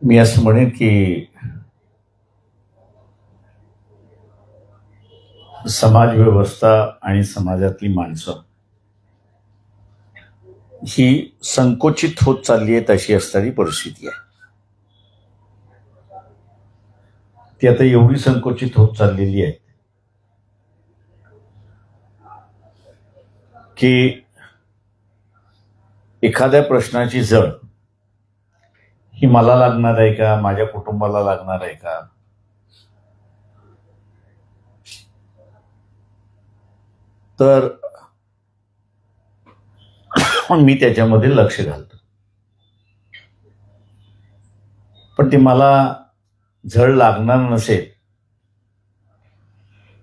मी असं म्हणेन की समाज व्यवस्था आणि समाजातली माणसं ही संकोचित होत चालली आहे अशी असणारी परिस्थिती आहे. ती आता एवढी संकोचित होत चाललेली आहे की एखाद्या प्रश्नाची जड ही मला लागणार आहे का, माझ्या कुटुंबाला लागणार आहे का, तर मी त्याच्यामध्ये लक्ष घालतो. पण ती मला झळ लागणार नसेल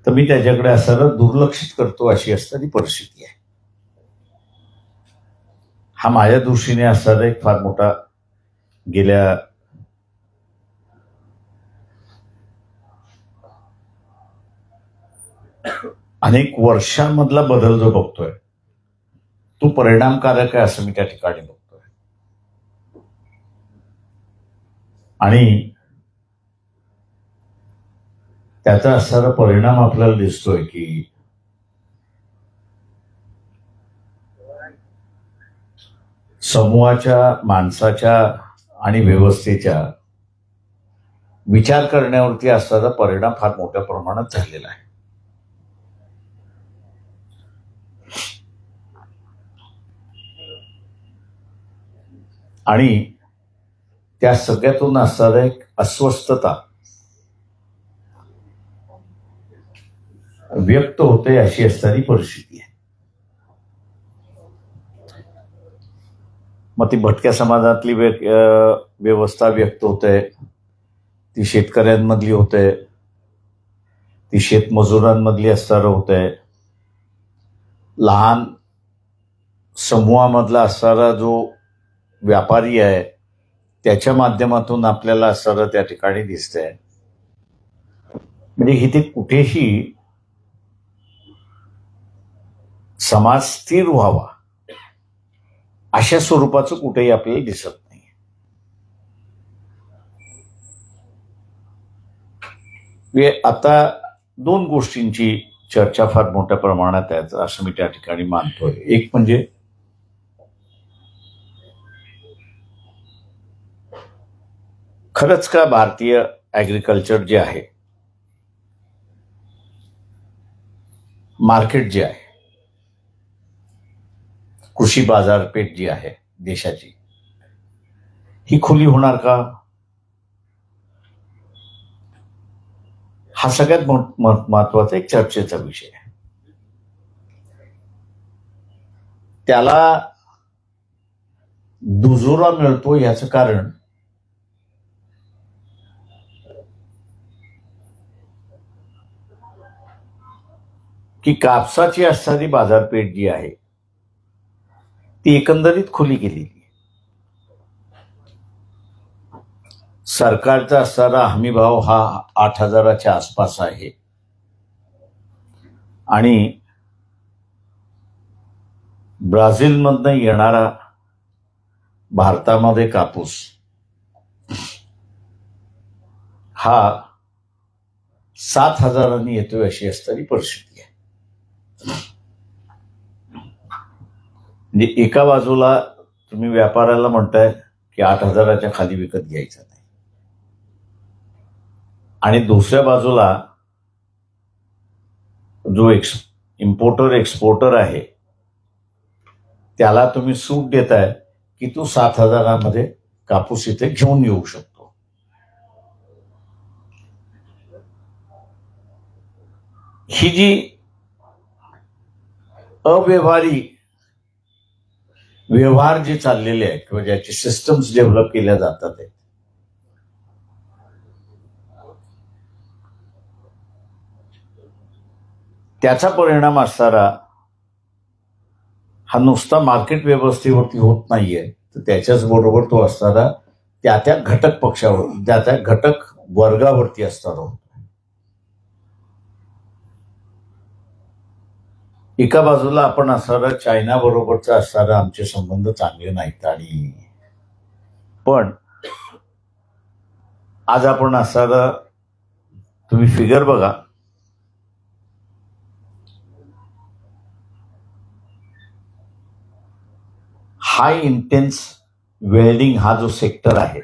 तर मी त्याच्याकडे असं दुर्लक्षित करतो अशी असणारी परिस्थिती आहे. हा माझ्या दृष्टीने असणारा एक फार मोठा गेल्या अनेक वर्षांमधला बदल जो बघतोय तो परिणामकारक आहे असं मी त्या ठिकाणी बघतोय. आणि त्याचा असणारा परिणाम आपल्याला दिसतोय की समूहाच्या, माणसाच्या आणि व्यवस्थेच्या विचार करण्यावरती असणारा परिणाम फार मोठ्या प्रमाणात झालेला आहे. आणि त्या सगळ्यातून असणारा एक अस्वस्थता व्यक्त होते अशी असणारी परिस्थिती आहे. मग ती भटक्या समाजातली व्यवस्था व्यक्त होते, ती शेतकऱ्यांमधली होते, ती शेतमजुरांमधली असणारं होते, लहान समूहामधला असणारा जो व्यापारी आहे त्याच्या माध्यमातून आपल्याला असणारं त्या ठिकाणी दिसतंय. म्हणजे इथे कुठेही समाज स्थिर व्हावा अशा स्वरूपाचं कुठेही आपल्याला दिसत नाही. आता दोन गोष्टींची चर्चा फार मोठ्या प्रमाणात आहे असं मी त्या ठिकाणी मानतोय. एक म्हणजे खरंच का भारतीय ॲग्रिकल्चर जे आहे, मार्केट जे आहे, कृषी बाजारपेठ जी आहे देशाची, ही खुली होणार का? हा सगळ्यात महत्वाचा एक चर्चेचा विषय आहे. त्याला दुजोरा मिळतो याचं कारण की कापसाची असणारी बाजारपेठ जी आहे ती एकंदरीत खुली गेलेली. सरकारचा असणारा हमी भाव हा 8,000च्या आसपास आहे आणि ब्राझीलमधनं येणारा भारतामध्ये कापूस हा 7,000 येतोय अशी असणारी परिस्थिती आहे. म्हणजे एका बाजूला तुम्ही व्यापाऱ्याला म्हणताय की 8,000च्या खाली विकत घ्यायचं नाही आणि दुसऱ्या बाजूला जो इम्पोर्टर एक्सपोर्टर आहे त्याला तुम्ही सूट देताय की तू 7,000मध्ये कापूस इथे घेऊन येऊ शकतो. ही जी अव्यवहारी व्यवहार जे चाललेले आहेत किंवा ज्याचे सिस्टम्स डेव्हलप केल्या जातात आहेत त्याचा परिणाम असणारा हा नुसता मार्केट व्यवस्थेवरती होत नाहीये, तर त्याच्याच बरोबर तो असणारा त्या त्या घटक पक्षावर, त्या त्या घटक वर्गावरती असणारा होतो. एका बाजूला आपण असणारं चायना बरोबरचा असणारं आमचे संबंध चांगले नाहीत, आणि पण आज आपण असणारं तुम्ही फिगर बघा, हाय इंटेन्स वेल्डिंग हा जो सेक्टर आहे,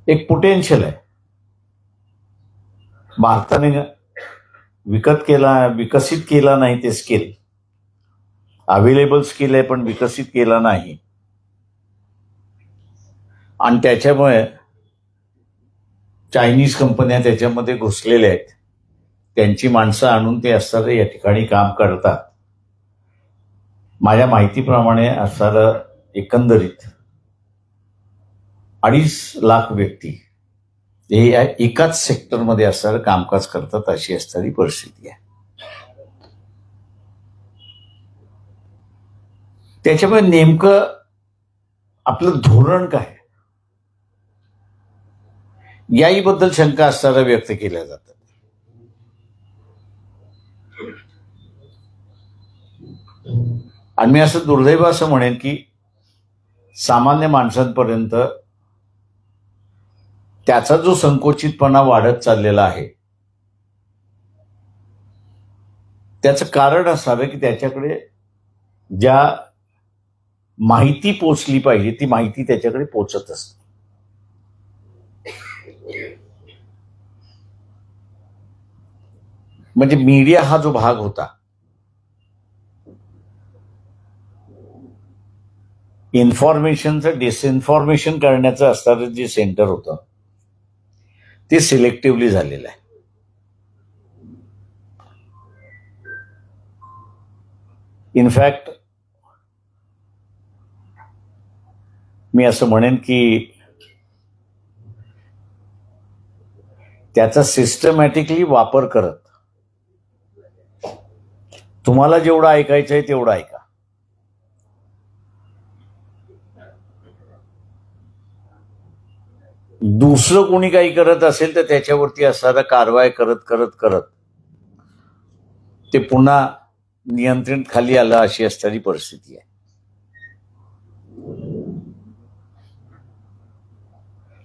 एक पोटेन्शियल आहे. भारताने विकसित केला नाही ते स्किल, अवेलेबल स्किल आहे पण विकसित केला नाही, आणि त्याच्यामुळे चायनीज कंपन्या त्याच्यामध्ये घुसलेल्या आहेत. त्यांची माणसं आणून ते असणारे या ठिकाणी काम करतात. माझ्या माहितीप्रमाणे असणारं एकंदरीत 2.5 लाख व्यक्ती हे या एकाच सेक्टरमध्ये असणारं कामकाज करतात, अशी असणारी परिस्थिती आहे. त्याच्यामुळे नेमकं आपलं धोरण काय याहीबद्दल शंका असणाऱ्या व्यक्त केल्या जातात. आणि मी असं दुर्दैव असं म्हणेन की सामान्य माणसांपर्यंत त्याचा जो संकोचितपणा वाढत चाललेला आहे, त्याचं कारण असावं की त्याच्याकडे ज्या माहिती पोचली पाहिजे ती माहिती त्याच्याकडे पोचत असते. म्हणजे मीडिया हा जो भाग होता, इन्फॉर्मेशनचं डिसइन्फॉर्मेशन करण्याचं असणारं जे सेंटर होतं ते सिलेक्टिव्हली झालेलं आहे. इनफॅक्ट मी असं म्हणेन की त्याचा सिस्टमॅटिकली वापर करत तुम्हाला जेवढं ऐकायचं आहे तेवढं ऐका, दुसरं कोणी काही करत असेल तर त्याच्यावरती असणारा कारवाई करत करत करत ते पुन्हा नियंत्रण खाली आलं, अशी असणारी परिस्थिती आहे.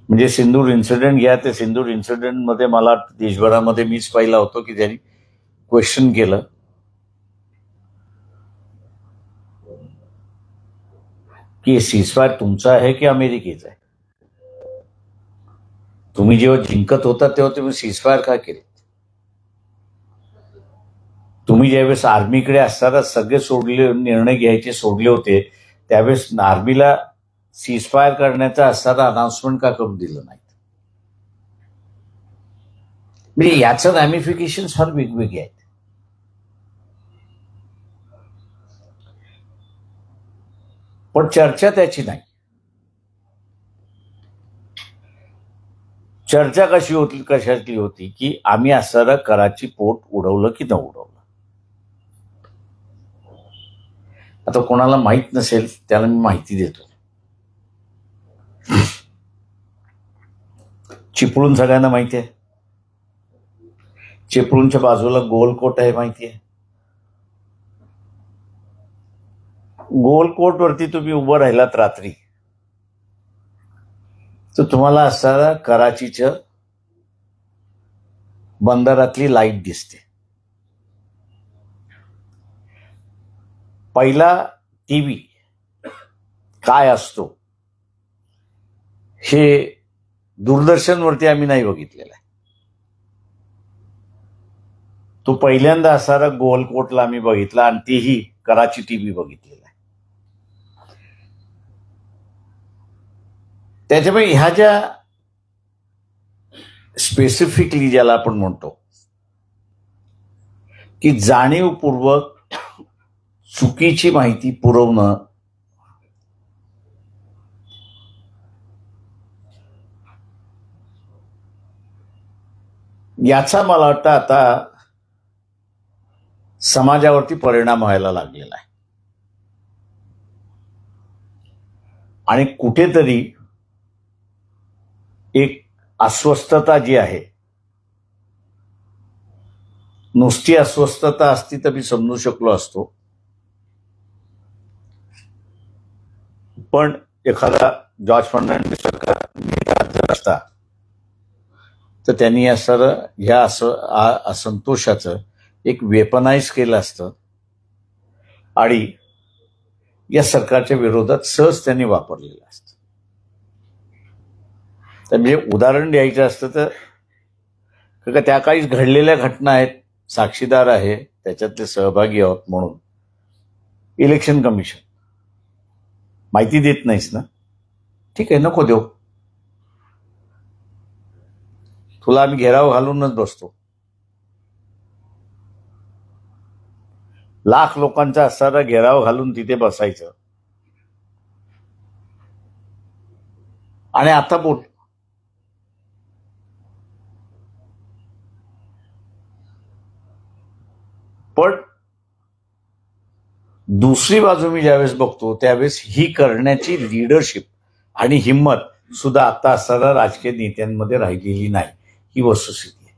म्हणजे सिंदूर इन्सिडेंट घ्या, ते सिंदूर इन्सिडेंट मध्ये मला देशभरामध्ये मीच पाहिला होतो की त्यांनी क्वेश्चन केलं की सीजफायर तुमचा आहे की अमेरिकेचा आहे? तुम्ही जेव्हा जिंकत होता तेव्हा तुम्ही सीजफायर का केलं? तुम्ही ज्यावेळेस आर्मीकडे असताना सगळे निर्णय घ्यायचे सोडले होते, त्यावेळेस आर्मीला सीजफायर करण्याचा असणारा अनाउन्समेंट का करून दिलं नाही? म्हणजे याचं रॅमिफिकेशन फार वेगवेगळे आहेत. पण चर्चा त्याची नाही. चर्चा कशातली होती की आम्ही असणारं कराची पोर्ट उडवलं की न उडवलं. आता कोणाला माहित नसेल त्याला मी माहिती देतो. चिपळूण सगळ्यांना माहिती आहे. चिपळूणच्या बाजूला गोलकोट आहे, माहिती आहे? गोलकोट वरती तुम्ही उभं राहिलात रात्री तर तुम्हाला असणारा कराचीच्या बंदरातली लाईट दिसते. पहिला टीव्ही काय असतो हे दूरदर्शनवरती आम्ही नाही बघितलेलं आहे. तो पहिल्यांदा असणारा गोलकोटला आम्ही बघितला, आणि तीही कराची टीव्ही बघितलेला आहे. त्याच्यामुळे ह्या ज्या स्पेसिफिकली ज्याला आपण म्हणतो की जाणीवपूर्वक चुकीची माहिती पुरवणं, याचा मला वाटतं आता समाजावरती परिणाम व्हायला लागलेला आहे. आणि कुठेतरी एक अस्वस्थता जी आहे नुसती अस्वस्थता असती तर मी समजू शकलो असतो, पण एखादा जॉर्ज फर्नांडिस सरकार जर असता तर त्यांनी असं ह्या असंतोषाचं एक वेपनाइज केलं असतं आणि या सरकारच्या विरोधात सहज त्यांनी वापरलेलं असतं. तर म्हणजे उदाहरण द्यायचं असतं तर त्या काही घडलेल्या घटना आहेत, साक्षीदार आहे, त्याच्यातले सहभागी आहोत म्हणून इलेक्शन कमिशन माहिती देत नाहीस ना, ठीक आहे, नको देऊ, तुला आम्ही घेराव घालूनच बसतो. लाख लोकांचा असणारा घेराव घालून तिथे बसायचं आणि आता बोल. पण दुसरी बाजू मी ज्यावेळेस बघतो त्यावेळेस ही करण्याची लीडरशिप आणि हिंमत सुद्धा आता असणाऱ्या राजकीय नेत्यांमध्ये राहिलेली नाही, ही वस्तुस्थिती आहे.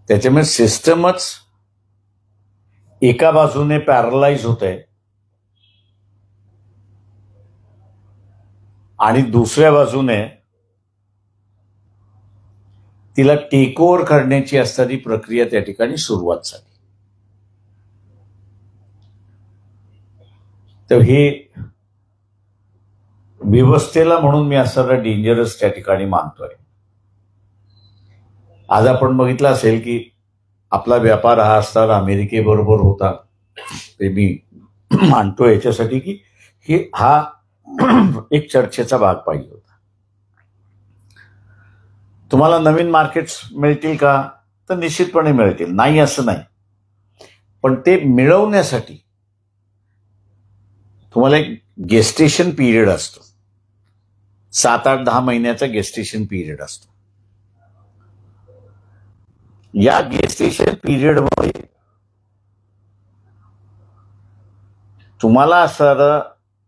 त्याच्यामुळे सिस्टमच एका बाजूने पॅरलाइज होत आहे आणि दुसऱ्या बाजूने तिला टेक ओव्हर करण्याची असणारी प्रक्रिया त्या ठिकाणी सुरुवात झाली. तर हे व्यवस्थेला म्हणून मी असणारा डेंजरस त्या ठिकाणी मानतोय. आज आपण बघितलं असेल की आपला व्यापार हा असताना अमेरिकेबरोबर होता, ते मी मानतो याच्यासाठी की हा एक चर्चेचा भाग पाहिजे होता. तुम्हाला नवीन मार्केट्स मिळतील का, तर निश्चितपणे मिळतील, नाही असं नाही, पण ते मिळवण्यासाठी तुम्हाला एक गेस्टेशन पिरियड असतो, 7-8-10 महिन्याचा गेस्टेशन पिरियड असतो. या गेस्टेशन पिरियडमध्ये तुम्हाला असणारा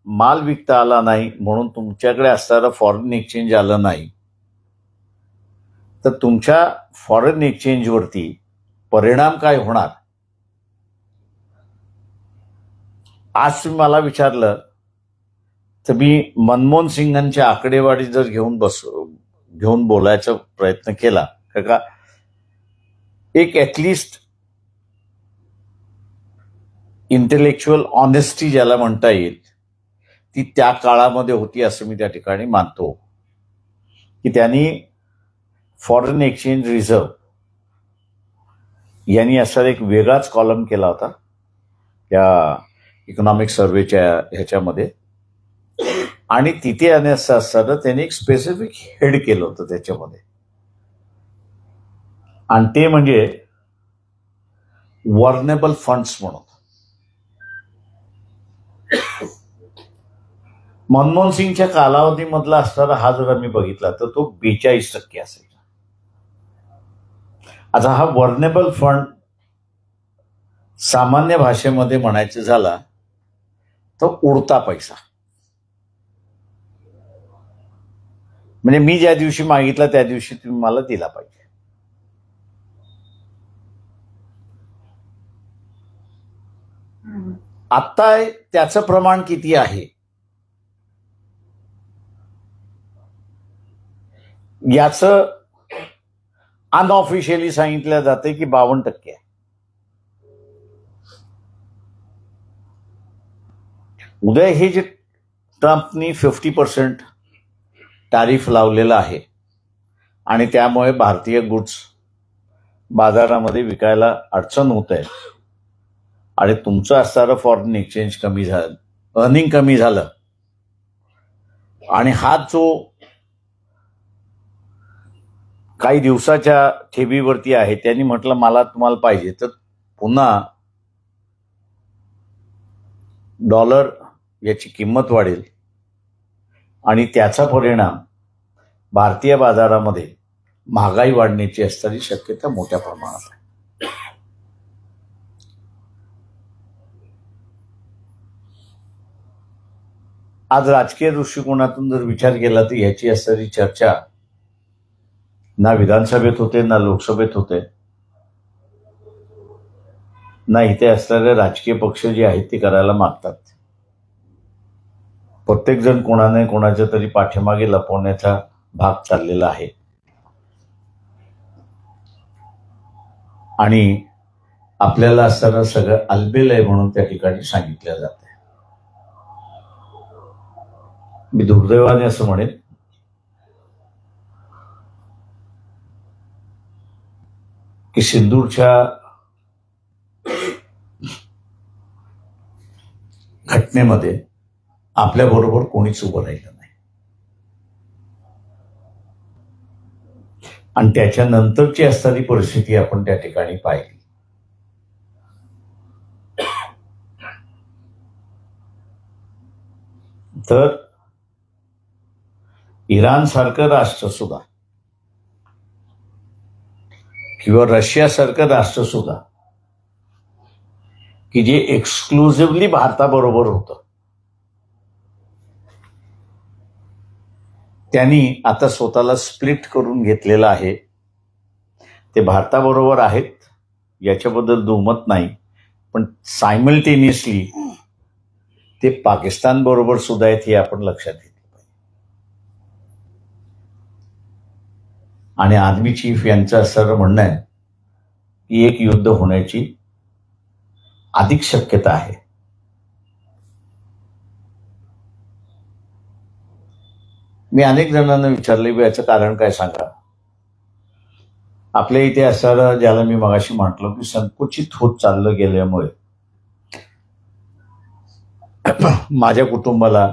माल विकता आला नाही म्हणून तुमच्याकडे असणारं फॉरेन एक्सचेंज आलं नाही, तर तुमच्या फॉरेन एक्सचेंजवरती परिणाम काय होणार. आज तुम्ही मला विचारलं तर मी मनमोहन सिंगांच्या आकडेवारी जर घेऊन बोलायचा प्रयत्न केला का एक ॲटलिस्ट इंटेलेक्च्युअल ऑनेस्टी ज्याला म्हणता येईल ती त्या काळामध्ये होती असं मी त्या ठिकाणी मानतो की त्यांनी फॉरेन एक्सचेंज रिझर्व यांनी असा एक वेगळाच कॉलम केला होता त्या इकॉनॉमिक सर्वेच्या ह्याच्यामध्ये, आणि तिथे असं असताना त्यांनी एक स्पेसिफिक हेड केलं होतं त्याच्यामध्ये, आणि ते म्हणजे वर्नेबल फंड्स म्हणून. मनमोहन सिंगच्या कालावधीमधला असणारा हा जर आम्ही बघितला तर तो 42% असेल. आता हा वर्नेबल फंड सामान्य भाषेमध्ये म्हणायचं झाला तर उडता पैसा, म्हणजे मी ज्या दिवशी मागितला त्या दिवशी तुम्ही मला दिला पाहिजे. आता त्याचं प्रमाण किती आहे याचं अनऑफिशियली सांगितलं जाते की 52% आहे. उद्या हे जे ट्रम्पनी 50% टॅरिफ लावलेलं आहे आणि त्यामुळे भारतीय गुड्स बाजारामध्ये विकायला अडचण होत आहे आणि तुमचं असणारं फॉरेन एक्सचेंज कमी झालं, अर्निंग कमी झालं, आणि हा जो काही दिवसाच्या ठेवीवरती आहे त्यांनी म्हटलं मला तुम्हाला पाहिजे, तर पुन्हा डॉलर याची किंमत वाढेल आणि त्याचा परिणाम भारतीय बाजारामध्ये महागाई वाढण्याची असणारी शक्यता मोठ्या प्रमाणात आहे. आज राजकीय दृष्टिकोनातून जर विचार केला तर याची असणारी चर्चा ना विधानसभेत होते, ना लोकसभेत होते, ना इथे असणारे राजकीय पक्ष जे आहेत ते करायला मागतात. प्रत्येक जण कोणाने कोणाच्या तरी पाठीमागे लपवण्याचा भाग चाललेला आहे. आणि आपल्याला असताना सगळं अलबेल आहे म्हणून त्या ठिकाणी सांगितलं जाते. मी दुर्दैवाने असं म्हणेन की सिंदूरच्या घटनेमध्ये आपल्याबरोबर कोणीच उभं राहिलं नाही. आणि त्याच्यानंतरची असणारी परिस्थिती आपण त्या ठिकाणी पाहिली. तर इराण सारखं राष्ट्र सुद्धा किंवा रशिया सारखं राष्ट्र सुद्धा की जे एक्सक्लुझिव्हली भारताबरोबर होतं, त्यांनी आता स्वतःला स्प्लिट करून घेतलेलं आहे. ते भारताबरोबर आहेत याच्याबद्दल दुमत नाही, पण सायमल्टेनियसली ते पाकिस्तान बरोबर सुद्धा आहेत हे आपण लक्षात घेतलं पाहिजे. आणि आर्मी चीफ यांचं असं म्हणणं आहे की एक युद्ध होण्याची अधिक शक्यता आहे. मी अनेक जणांना विचारले याचं कारण काय सांगा. आपल्या इथे असणारं ज्याला मी मगाशी म्हटलं की संकुचित होत चाललं गेल्यामुळे माझ्या कुटुंबाला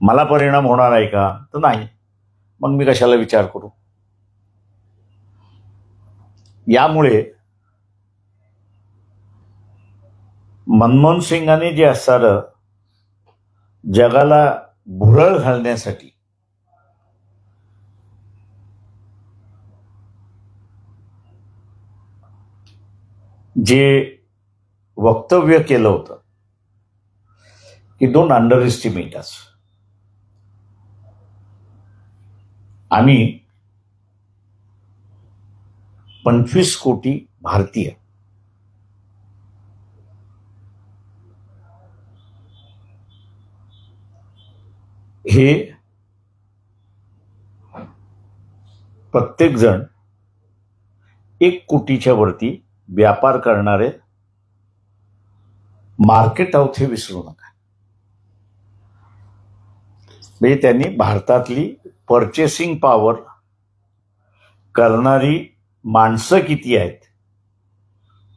मला परिणाम होणार आहे का, तर नाही. मग मी कशाला विचार करू. यामुळे मनमोहन सिंगांनी जे असणारं जगाला भुरळ घालण्यासाठी जे वक्तव्य केलं होतं की डोंट अंडर एस्टिमेट अस. आम्ही 25 कोटी भारतीय हे प्रत्येक जण 1 कोटीच्या वरती व्यापार करणारे मार्केट आहोत हे विसरू नका. म्हणजे त्यांनी भारतातली पर्चेसिंग पॉवर करणारी माणसं किती आहेत,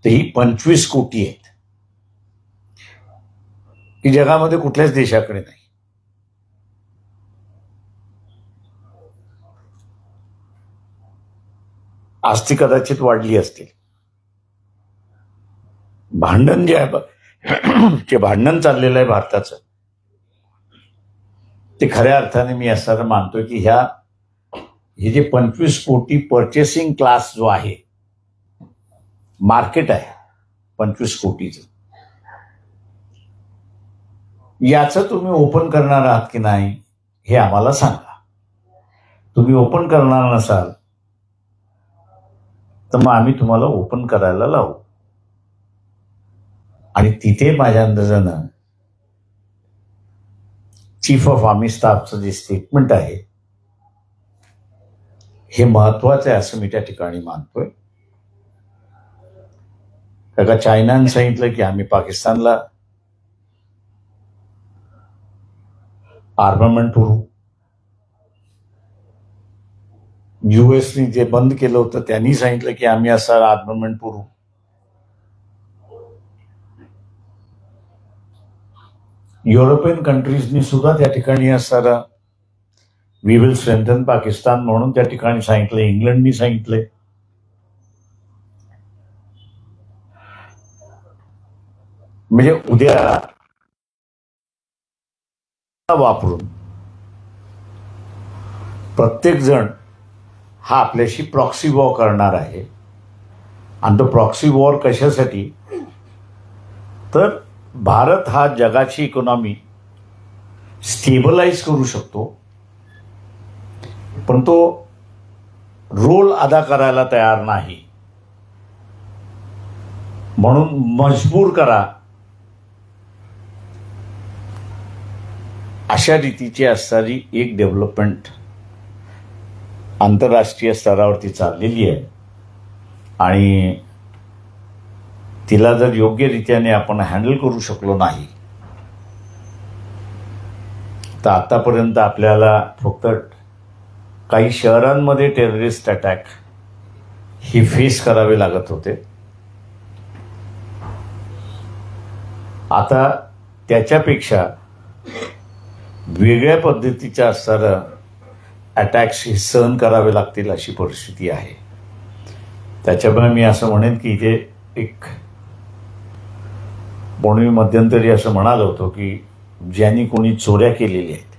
तर ही 25 कोटी आहेत की जगामध्ये कुठल्याच देशाकडे नाही. आज ती कदाचित वाढली असतील. भांडण जे आहे जे भांडण चाललेलं आहे भारताचं, ते खऱ्या अर्थाने मी असं मानतोय की हे जे 25 कोटी पर्चेसिंग क्लास जो आहे, मार्केट आहे 25 कोटीचं, याचं तुम्ही ओपन करणार आहात की नाही हे आम्हाला सांगा. तुम्ही ओपन करणार नसाल तर मग आम्ही तुम्हाला ओपन करायला लावू. आणि तिथे माझ्या अंदाजानं चीफ ऑफ आर्मी स्टाफचं जे स्टेटमेंट आहे हे महत्वाचं आहे असं मी त्या ठिकाणी मानतोय. का चायनाने सांगितलं की आम्ही पाकिस्तानला आर्मामेंट पुरवू. युएसने जे बंद केलं होतं त्यांनी सांगितलं की आम्ही असं आर्मामेंट पुरवू. युरोपियन कंट्रीजनी सुद्धा त्या ठिकाणी असणारा वी विल स्ट्रेंथन पाकिस्तान म्हणून त्या ठिकाणी सांगितलं. इंग्लंडनी सांगितलंय. म्हणजे उद्या वापरून प्रत्येक जण हा आपल्याशी प्रॉक्सी वॉर करणार आहे. आणि तो प्रॉक्सी वॉर कशासाठी, तर भारत हा जगाची इकॉनॉमी स्टेबलाइज करू शकतो, पण तो रोल अदा करायला तयार नाही. म्हणून मजबूर करा अशा रीतीची असणारी एक डेव्हलपमेंट आंतरराष्ट्रीय स्तरावरती चाललेली आहे. आणि तिला जर योग्य रीत्याने आपण हँडल करू शकलो नाही तर आतापर्यंत आपल्याला फक्त काही शहरांमध्ये टेररिस्ट अटॅक हे फेस करावे लागत होते. आता त्याच्यापेक्षा वेगळ्या पद्धतीच्या असणारं अटॅक्स हे सहन करावे लागतील अशी परिस्थिती आहे. त्याच्यामुळे मी असं म्हणेन की इथे एक म्हणून मी मध्यंतरी असं म्हणालो होतो की ज्यांनी कोणी चोऱ्या केलेल्या आहेत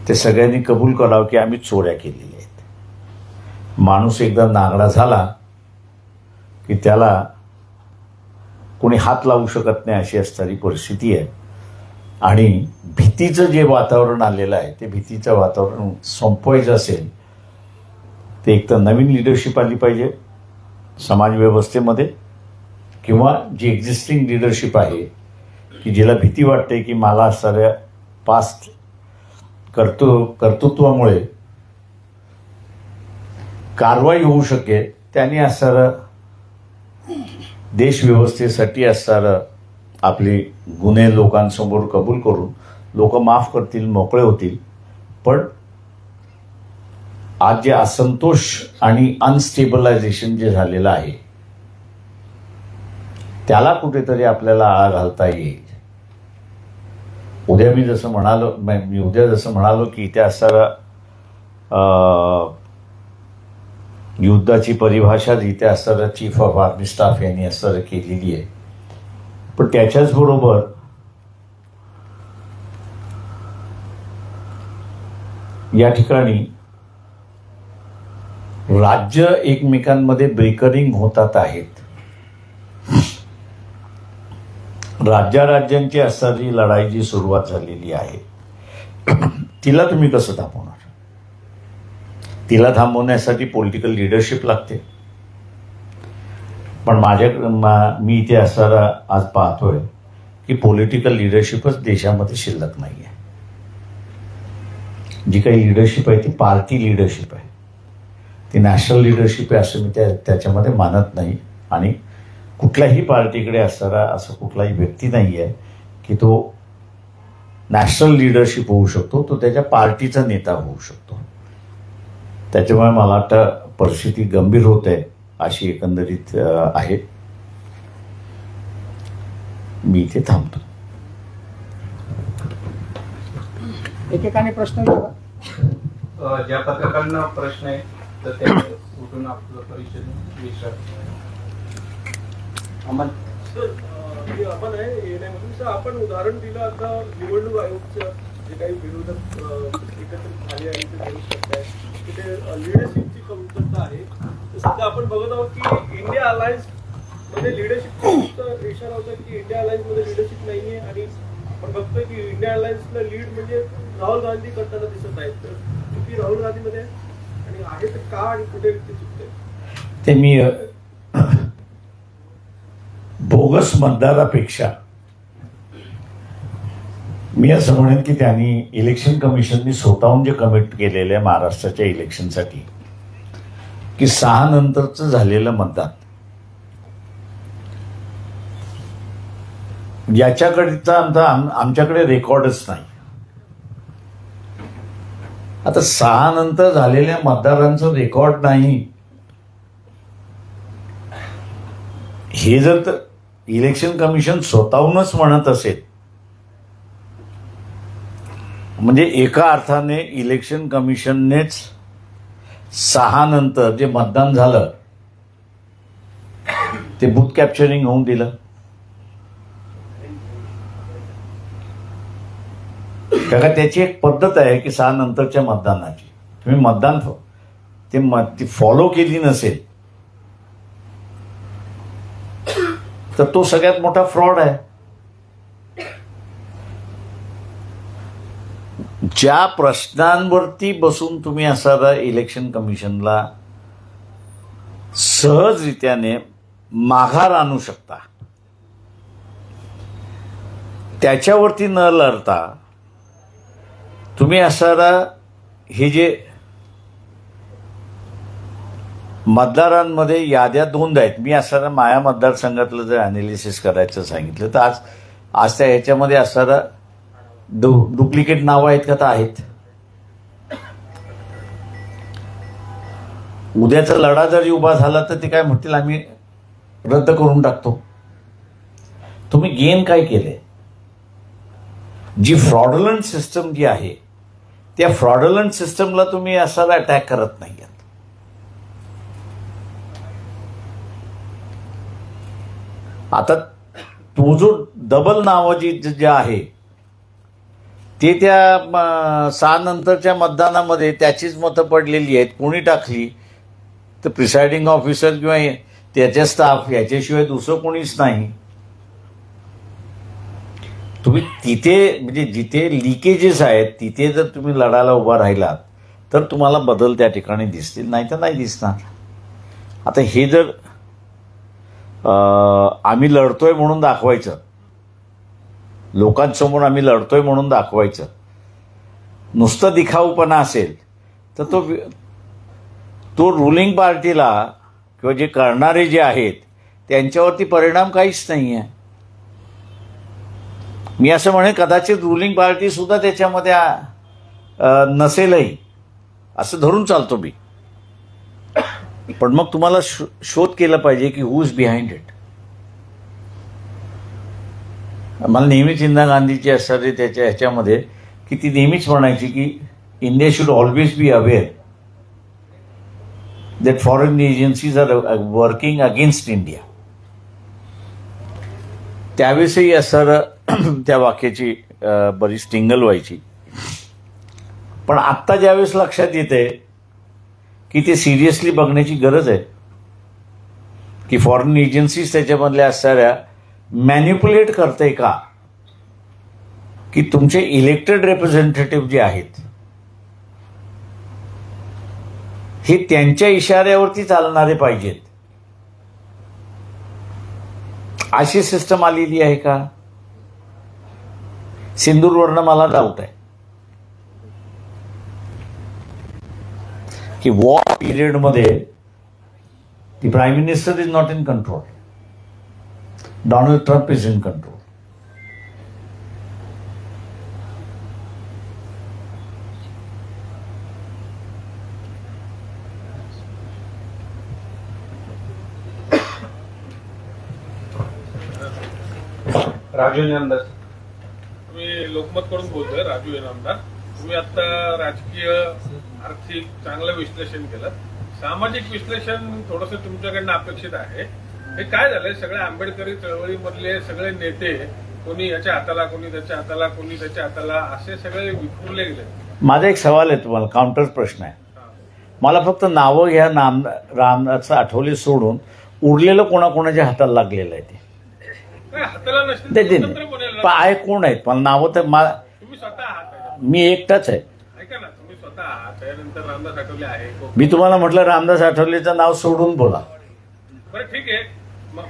ते सगळ्यांनी कबूल करावं की आम्ही चोऱ्या केलेल्या आहेत. माणूस एकदा नागडा झाला की त्याला कोणी हात लावू शकत नाही अशी असणारी परिस्थिती आहे. आणि भीतीचं जे वातावरण आलेलं आहे ते भीतीचं वातावरण संपवायचं असेल ते एक तर नवीन लिडरशिप आली पाहिजे समाजव्यवस्थेमध्ये, किंवा जी एक्झिस्टिंग लिडरशिप आहे की जिला भीती वाटते की मला असणाऱ्या पास्ट कर्तृत्वामुळे कारवाई होऊ शकेल, त्यांनी असणारं देशव्यवस्थेसाठी असणारं आपले गुन्हे लोकांसमोर कबूल करून लोक माफ करतील, मोकळे होतील. पण आज जे असंतोष आणि अनस्टेबलायझेशन जे झालेलं आहे त्याला कुठेतरी आपल्याला आळा घालता येईल. उद्या मी उद्या जसं म्हणालो की इथे असणारा युद्धाची परिभाषा इथे असणारा चीफ ऑफ आर्मी स्टाफ यांनी असणारं केलेली आहे. पण त्याच्याच बरोबर या ठिकाणी राज्य एकमेकांमध्ये ब्रेकरिंग होतात आहेत. राज्यांची असणारी लढाई जी सुरुवात झालेली आहे तिला तुम्ही कसं थांबवणार? तिला थांबवण्यासाठी पॉलिटिकल लिडरशिप लागते. पण मी इथे असणारा आज पाहतोय की पॉलिटिकल लिडरशिपच देशामध्ये शिल्लक नाही आहे. जी काही लिडरशिप आहे ती पार्टी लिडरशिप आहे, ती नॅशनल लिडरशिप आहे असं मी त्याच्यामध्ये मानत नाही. आणि कुठल्याही पार्टीकडे असणारा असं कुठलाही व्यक्ती नाही आहे की तो नॅशनल लिडरशिप होऊ शकतो, तो त्याच्या पार्टीचा नेता होऊ शकतो. त्याच्यामुळे मला वाटतं परिस्थिती गंभीर होत आहे अशी एकंदरीत आहे. मी इथे थांबतो. एकेकाने प्रश्न ज्या पत्रकारांना प्रश्न आहे तर ते उठून आपलं परिचय विचार. आपण आहे येण्यामधून आपण उदाहरण दिलं आता निवडणूक आयोगचं जे काही विरोधक एकत्रित झाले आणि ते करू शकताय तिथे लिडरशिपची कमतरता आहे. सध्या आपण बघत आहोत की इंडिया अलायन्स मध्ये लिडरशिपचा इशारा होता की इंडिया अलायन्स मध्ये लिडरशिप नाहीये. आणि आपण बघतोय की इंडिया अलायन्सला लीड म्हणजे राहुल गांधी करताना दिसत आहेत. तर चुकी राहुल गांधीमध्ये आणि आहे तर का आणि कुठे ते चुकते ते मी बोगस मतदारापेक्षा मी असं म्हणेन की त्यांनी इलेक्शन कमिशननी स्वतःहून जे कमिट केलेलं आहे महाराष्ट्राच्या इलेक्शनसाठी की 6 नंतरचं झालेलं मतदान याच्याकडचा आमच्याकडे रेकॉर्डच नाही. आता 6 नंतर झालेल्या मतदारांचं रेकॉर्ड नाही हे जर इलेक्शन कमिशन स्वतःहूनच म्हणत असेल म्हणजे एका अर्थाने इलेक्शन कमिशननेच 6 नंतर जे मतदान झालं ते बूथ कॅप्चरिंग होऊन दिलं. कारण त्याची एक पद्धत आहे की 6 नंतरच्या मतदानाची तुम्ही मतदान ती फॉलो केली नसेल तर तो सगळ्यात मोठा फ्रॉड आहे. ज्या प्रश्नांवरती बसून तुम्ही असा इलेक्शन कमिशनला सहजरित्याने माघार आणू शकता, त्याच्यावरती न लढता तुम्ही असारा हे जे मतदारांमध्ये याद्या दोनदा आहेत. मी असारा माया मतदारसंघातलं जर अनालिसिस करायचं सांगितलं तर आज त्या ह्याच्यामध्ये असारा डुप्लिकेट नावं आहेत का? तर आहेत. उद्याचा लढा जरी उभा झाला तर ते काय म्हणतील आम्ही रद्द करून टाकतो. तुम्ही गेन काय केले? जी फ्रॉडलंट सिस्टम जी आहे त्या फ्रॉडलंट सिस्टमला तुम्ही असा अटॅक करत नाही आहात. आता तो जो डबल नावं जे आहे ते त्या 6 नंतरच्या मतदानामध्ये त्याचीच मतं पडलेली आहेत. कोणी टाकली तर प्रिसाइडिंग ऑफिसर किंवा त्याच्या स्टाफ याच्याशिवाय दुसरं कोणीच नाही. तुम्ही तिथे म्हणजे जिथे लिकेजेस आहेत तिथे जर तुम्ही लढायला उभा राहिलात तर तुम्हाला बदल त्या ठिकाणी दिसतील, नाही तर नाही दिसणार. आता हे जर आम्ही लढतोय म्हणून दाखवायचं, लोकांसमोर आम्ही लढतोय म्हणून दाखवायचं, नुसतं दिखाऊपणा असेल तर तो रुलिंग पार्टीला किंवा जे करणारे जे आहेत त्यांच्यावरती परिणाम काहीच नाही आहे. मी असं म्हणेन कदाचित रुलिंग पार्टी सुद्धा त्याच्यामध्ये नसेलही असं धरून चालतो मी. पण मग तुम्हाला शोध केला पाहिजे की हू इज बिहाइंड इट. मला नेहमीच इंदिरा गांधीची असणारी त्याच्या ह्याच्यामध्ये की ती नेहमीच म्हणायची की India should always be aware that foreign agencies are working against India. त्यावेळेसही असं त्या वाक्याची बरीच टिंगल व्हायची. पण आत्ता ज्यावेळेस लक्षात येते की ते सिरियसली बघण्याची गरज आहे की फॉरेन एजन्सीज त्याच्यामधल्या असणाऱ्या मॅन्युप्युलेट करते का, की तुमचे इलेक्टेड रिप्रेझेंटेटिव्ह जे आहेत हे त्यांच्या इशाऱ्यावरती चालणारे पाहिजेत. अशी सिस्टम आलेली आहे का? सिंदूरवरनं मला डाऊट आहे की वॉर पिरियडमध्ये the prime minister is not in control, Donald Trump is in control. Raju Inamdar, तुम्ही लोकमत कडून बोलतोय. राजू इनामदार, तुम्ही आता राजकीय आर्थिक चांगलं विश्लेषण केलं. सामाजिक विश्लेषण थोडंसं तुमच्याकडनं अपेक्षित आहे. हे काय झालंय, सगळे आंबेडकरी चळवळीमधले सगळे नेते कोणी याच्या हाताला, कोणी त्याच्या हाताला, कोणी त्याच्या हाताला, असे सगळे विखुरले गेले. माझा एक सवाल आहे तुम्हाला, काउंटर प्रश्न आहे. मला फक्त नावं घ्या, रामदास आठवले सोडून उरलेलं कोणाकोणाच्या हाताला लागलेलं आहे ते हाताला नसतील आहे कोण आहेत मला नावं तर तुम्ही स्वतः आहात. मी एकटाच आहे. ऐका ना, तुम्ही स्वतः आहात. त्यानंतर रामदास आठवले आहे. मी तुम्हाला म्हटलं रामदास आठवलेचं नाव सोडून बोला. बरं ठीक आहे.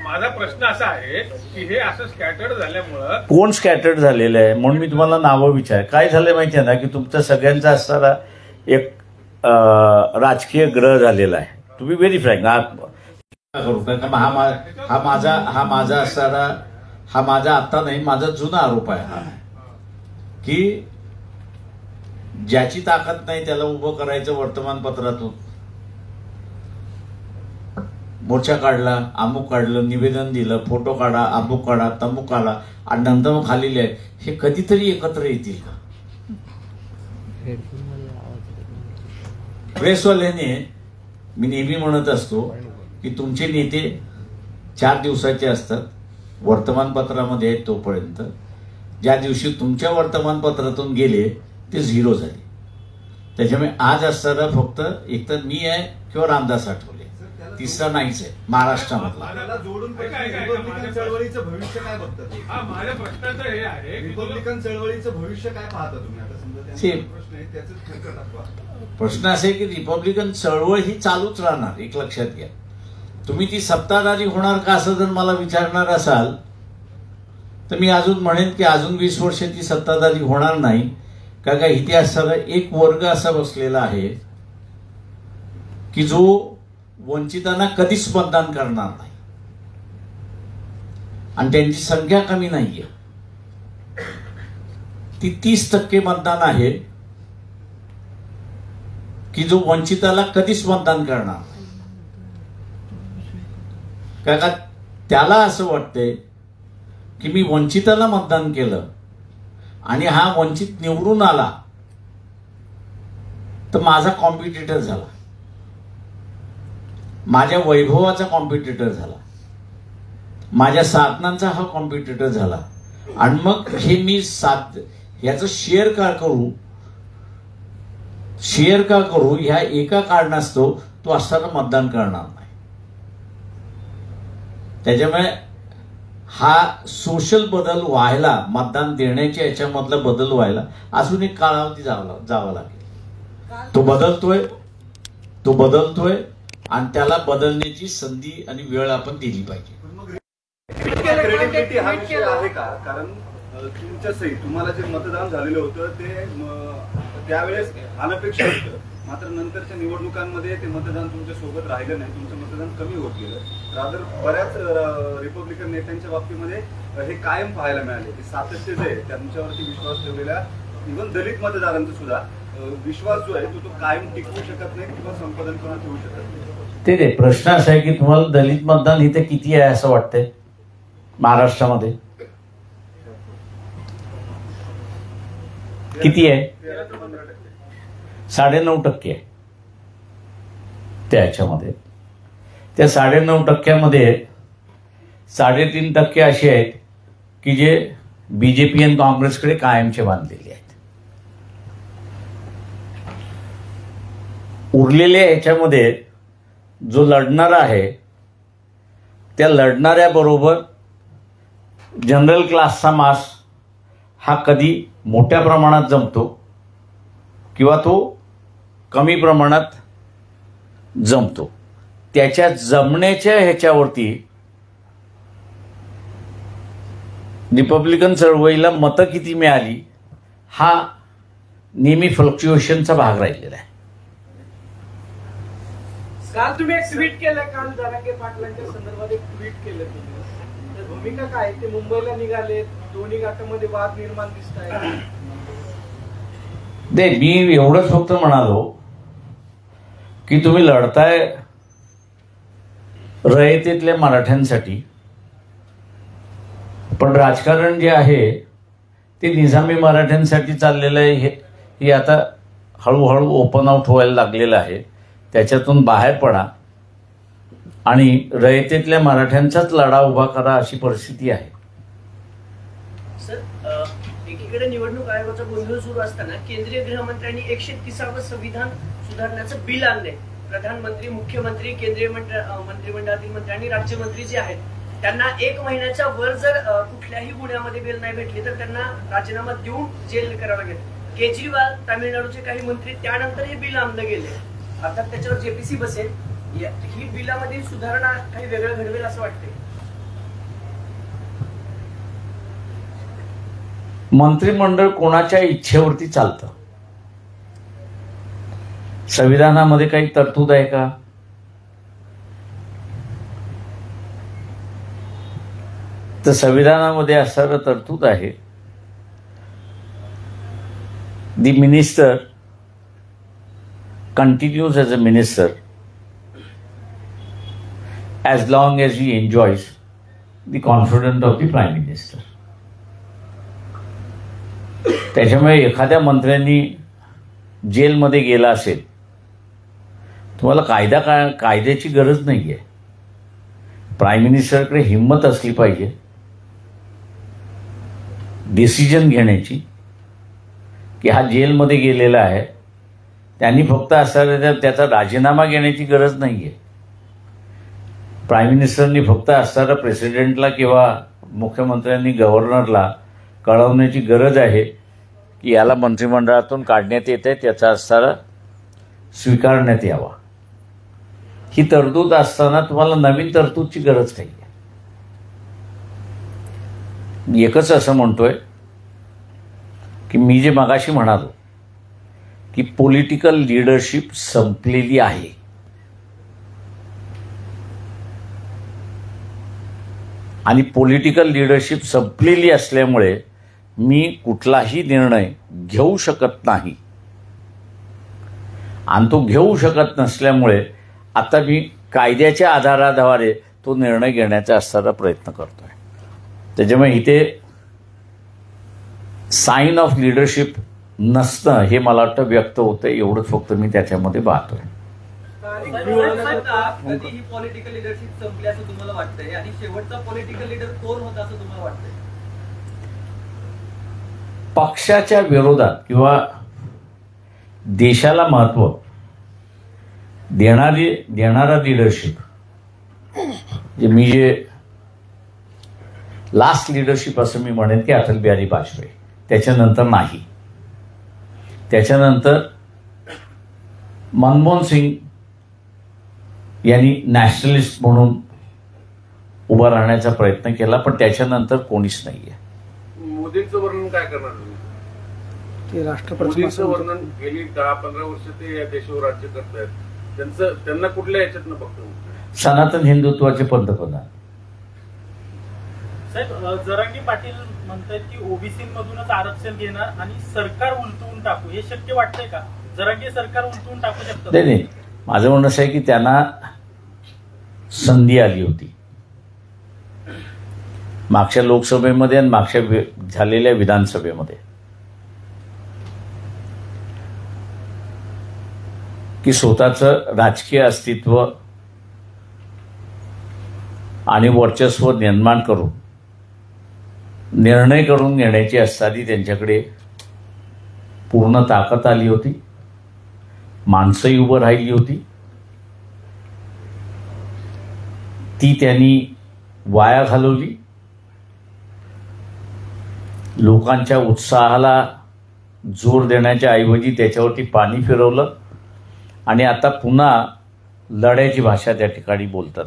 माझा प्रश्न असा आहे की हे असं स्कॅटर्ड झाल्यामुळं कोण स्कॅटर्ड झालेलं आहे म्हणून मी तुम्हाला नावं विचार. काय झालं माहिती आहे ना की तुमचा सगळ्यांचा असणारा एक राजकीय ग्रह झालेला आहे. तुम्ही व्हेरी फ्रँक हा माझा आता नाही, माझा जुना आरोप आहे हा की ज्याची ताकद नाही त्याला उभं करायचं. वर्तमानपत्रातून मोर्चा काढला, अमुक काढलं, निवेदन दिलं, फोटो काढा, अमुक काढा, तमुक काढा आणि नंतर मग खाली आहे. हे कधीतरी एकत्र येतील का? प्रेसवाल्याने मी नेहमी म्हणत असतो की तुमचे नेते 4 दिवसाचे असतात, वर्तमानपत्रामध्ये आहेत तोपर्यंत. ज्या दिवशी तुमच्या वर्तमानपत्रातून गेले ते 0 झाले. त्याच्यामुळे आज असताना फक्त एकतर मी आहे किंवा रामदास आठवले, तिसरा नाहीच आहे महाराष्ट्रामधला. त्याला जोडून रिपब्लिकन चळवळीचं भविष्य काय बघतात? माझ्या प्रश्नाचं हे आहे, रिपब्लिकन चळवळीचं भविष्य काय पाहता तुम्ही? आता समजा प्रश्न आहे त्याच दाखवा. प्रश्न असा आहे की रिपब्लिकन चळवळ ही चालूच राहणार. एक लक्षात घ्या, तुम्ही ती सत्ताधारी होणार का असं जर मला विचारणार असाल तर मी अजून म्हणेन की अजून 20 वर्ष ती सत्ताधारी होणार नाही. का इतिहासाला एक वर्ग असा बसलेला आहे की जो वंचितांना कधीच मतदान करणार नाही आणि त्यांची संख्या कमी नाहीये. ती 30% मतदान आहे की जो वंचिताला कधीच मतदान करणार नाही. का त्याला असं वाटतंय की मी वंचिताला मतदान केलं आणि हा वंचित निवडून आला तर माझा कॉम्पिटिटर झाला, माझ्या वैभवाचा कॉम्पिटिटर झाला, माझ्या साधनांचा हा कॉम्पिटिटर झाला आणि मग हे मी ह्याचं शेअर का करू ह्या एका कारणास्तव तो असताना मतदान करणार नाही. त्याच्यामुळे हा सोशल बदल व्हायला, मतदान देण्याच्या याच्यामधला बदल व्हायला अजून एक कालावधी जावा लागेल. तो बदलतोय आणि त्याला बदलण्याची संधी आणि वेळ आपण दिली पाहिजे. क्रेडिबिलिटी हा विषय आहे का? कारण तुमच्या सही तुम्हाला जे मतदान झालेलं होतं ते त्यावेळेस अनपेक्षित होतं, मात्र नंतरच्या निवडणुकांमध्ये ते मतदान तुमच्या सोबत राहिलं नाही, तुमचं मतदान कमी होत गेलं. रादर बऱ्याच रिपब्लिकन नेत्यांच्या बाबतीमध्ये हे कायम पाहायला मिळाले की सातत्य जे आहे त्यांच्यावरती विश्वास ठेवलेल्या इव्हन दलित मतदारांचा सुद्धा विश्वास जो आहे तो कायम टिकवू शकत नाही किंवा संपादन करून ठेवू शकत नाही. ते प्रश्न असा आहे की तुम्हाला दलित मतदान इथे किती आहे असं वाटतंय महाराष्ट्रामध्ये? किती आहे? 9.5% आहे. त्याच्यामध्ये त्या 9.5% 3.5% असे आहेत की जे बीजेपी आणि काँग्रेसकडे कायमचे बांधलेले आहेत. उरलेल्या ह्याच्यामध्ये जो लढणारा आहे त्या लढणाऱ्याबरोबर जनरल क्लासचा मास हा कधी मोठ्या प्रमाणात जमतो किंवा तो कमी प्रमाणात जमतो. त्याच्या जमण्याच्या ह्याच्यावरती रिपब्लिकन चळवळीला मतं किती मिळाली हा नेहमी फ्लक्च्युएशनचा भाग राहिलेला आहे. काल तुम्ही एक ट्विट केलं, काल जरांगे पाटलांच्या संदर्भात एक ट्विट केलं तुम्ही, तर भूमिका काय? ते मुंबईला निघाले, दोन्ही गटामध्ये वाद निर्माण दिसत आहे. मी एवढंच फक्त म्हणालो की तुम्ही लढताय रयतेतल्या मराठ्यांसाठी, पण राजकारण जे आहे ते निजामी मराठ्यांसाठी चाललेलं आहे. हे आता हळूहळू ओपन आउट व्हायला लागलेलं आहे. त्याच्यातून बाहेर पडा आणि रयतेतल्या मराठ्यांचाच लढा उभा करा अशी परिस्थिती आहे. सर, एकीकडे निवडणूक आयोगाचा गोंधळ सुरू असताना केंद्रीय गृहमंत्र्यांनी 130वे संविधान सुधारण्याचं बिल आणलंय. प्रधानमंत्री, मुख्यमंत्री, केंद्रीय मंत्रिमंडळातील मंत्री आणि राज्यमंत्री जे आहेत त्यांना 1 महिन्याच्या वर जर कुठल्याही गुन्ह्यामध्ये बेल नाही भेटली तर त्यांना राजीनामा देऊन जेल करावं लागेल. केजरीवाल, तामिळनाडूचे काही मंत्री त्यानंतर हे बिल आणलं गेले. अर्थात त्याच्यावर जेपीसी बसेल. ही बिलामधील सुधारणा काही वेगळं घडवेल असं वाटतंय? मंत्रिमंडळ कोणाच्या इच्छेवरती चालतं? संविधानामध्ये काही तरतूद आहे का? तर संविधानामध्ये असणारं तरतूद आहे, the minister continues as a minister as long as he enjoys the confidence of the Prime Minister. त्याच्यामुळे एखाद्या मंत्र्यांनी जेलमध्ये गेला असेल, तुम्हाला कायद्याची गरज नाही आहे. प्राईम मिनिस्टरकडे हिंमत असली पाहिजे डिसिजन घेण्याची की हा जेलमध्ये गेलेला आहे, त्यांनी फक्त असं त्याचा राजीनामा घेण्याची गरज नाहीये. प्राईम मिनिस्टरनी फक्त असणारा प्रेसिडेंटला किंवा मुख्यमंत्र्यांनी गव्हर्नरला कळवण्याची गरज आहे की याला मंत्रिमंडळातून काढण्यात येते, त्याचा असणारा स्वीकारण्यात यावा. ही तरतूद असताना तुम्हाला नवीन तरतूदची गरज नाही आहे. एकच असं म्हणतोय की मी जे मगाशी म्हणालो की पॉलिटिकल लीडरशिप संपलेली आहे. आणि पॉलिटिकल लीडरशिप संपलेली असल्यामुळे मी कुठलाही निर्णय घेऊ शकत नाही. आणि तो घेऊ शकत नसल्यामुळे आता मी कायद्याच्या आधाराद्वारे तो निर्णय घेण्याचा असणारा प्रयत्न करतोय. त्याच्यामुळे इथे साईन ऑफ लीडरशिप नसणं हे मला वाटतं व्यक्त होतं. एवढंच फक्त मी त्याच्यामध्ये पाहतोय. कधी ही पॉलिटिकल लिडरशिप संपली असं तुम्हाला वाटतंय आणि शेवटचा पॉलिटिकल लीडर कोण होता असं तुम्हाला वाटतंय? पक्षाच्या विरोधात किंवा देशाला महत्व देणारा लीडरशिप मी जे लास्ट लीडरशिप असं मी म्हणेन की अटल बिहारी वाजपेयी. त्याच्यानंतर नाही. त्याच्यानंतर मनमोहन सिंग यांनी नॅशनलिस्ट म्हणून उभा राहण्याचा प्रयत्न केला, पण त्याच्यानंतर कोणीच नाहीये. मोदींचं वर्णन काय करणार तुम्ही? ते राष्ट्रपती मोदींचं वर्णन गेली 10-15 वर्ष ते या देशावर राज्य करतायत. त्यांना कुठल्या याच्यातनं बघतो? सनातन हिंदुत्वाचे पंतप्रधान. साहेब, जरांगे पाटील म्हणतात की ओबीसी मधूनच आरक्षण घेणार आणि सरकार उलटवून टाकू, हे शक्य वाटतंय का? जरांगे सरकार उलटवून टाकू शकतात? नाही, माझं म्हणणं असं आहे की त्यांना संधी आली होती मागच्या लोकसभेमध्ये आणि मागच्या झालेल्या विधानसभेमध्ये की स्वतःचं राजकीय अस्तित्व आणि वर्चस्व निर्माण करून निर्णय करून घेण्याची असताना त्यांच्याकडे पूर्ण ताकद आली होती. माणसंही उभं राहिली होती. ती त्यांनी वाया घालवली. लोकांच्या उत्साहाला जोर देण्याच्या ऐवजी त्याच्यावरती पाणी फिरवलं आणि आता पुन्हा लढ्याची भाषा त्या ठिकाणी बोलतात.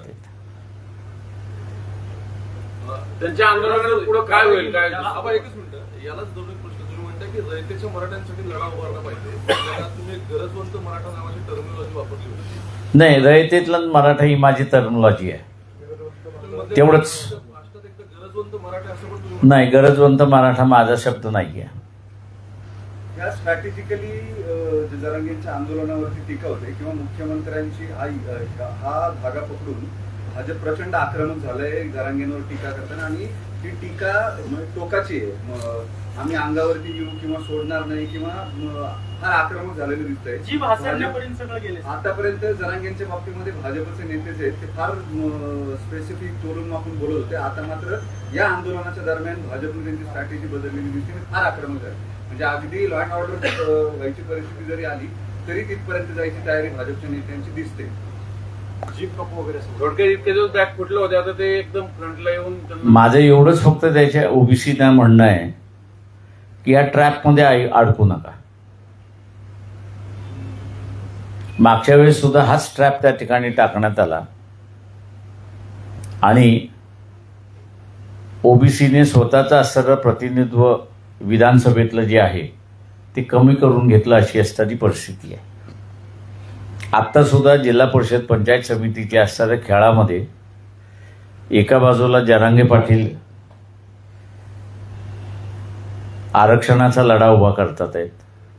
त्यांच्या आंदोलनाला पुढे काय होईल? काय एकच मिनिट, यालाच दोन प्रश्न. तुम्ही म्हणता की रयतेच्या मराठ्यांसाठी लढा उभारला पाहिजे. तुम्ही गरजवंत मराठा नावाची टर्मिनॉलॉजी वापरली होती. नाही, रयतेतला मराठा ही माझी टर्मिनॉलॉजी आहे. तेवढंच. गरजवंत मराठा असं पण तुम्ही नाही, गरजवंत मराठा माझा शब्द नाही आहे. या स्ट्रॅटेजिकली जरांगेंच्या आंदोलनावरती टीका होते किंवा मुख्यमंत्र्यांची हा धागा पकडून भाजप प्रचंड आक्रमक झालंय जरांगेंवर टीका करताना. आणि ही टीका टोकाची आहे. आम्ही अंगावरती येऊ किंवा सोडणार नाही किंवा फार आक्रमक झालेलं दिसतंय. जी भाषणापर्यंत सगळं गेले. आतापर्यंत जरांगेंच्या बाबतीमध्ये भाजपचे नेते जे आहेत ते फार स्पेसिफिक तोडून मापून बोलत होते. आता मात्र या आंदोलनाच्या दरम्यान भाजपने त्यांची स्ट्रॅटेजी बदललेली दिसते. फार आक्रमक झाली. म्हणजे अगदी लॉ अँड ऑर्डर व्हायची परिस्थिती जरी आली तरी तिथपर्यंत जायची तयारी भाजपच्या नेत्यांची दिसते. जीप नको वगैरे थोडक्यात इतके दिवस बॅक फुटले होते, आता ते एकदम फ्रंटला येऊन. माझं एवढंच फक्त त्याच्या ओबीसीना म्हणणं आहे की या ट्रॅपमध्ये अडकू नका. मागच्या वेळेस सुद्धा हाच ट्रॅप त्या ठिकाणी टाकण्यात आला आणि ओबीसीने स्वतःचं असणारं प्रतिनिधित्व विधानसभेतलं जे आहे ते कमी करून घेतलं अशी असणारी परिस्थिती आहे. आत्ता सुद्धा जिल्हा परिषद पंचायत समितीच्या असणाऱ्या खेळामध्ये एका बाजूला जरांगे पाटील आरक्षणाचा लढा उभा करतात आहेत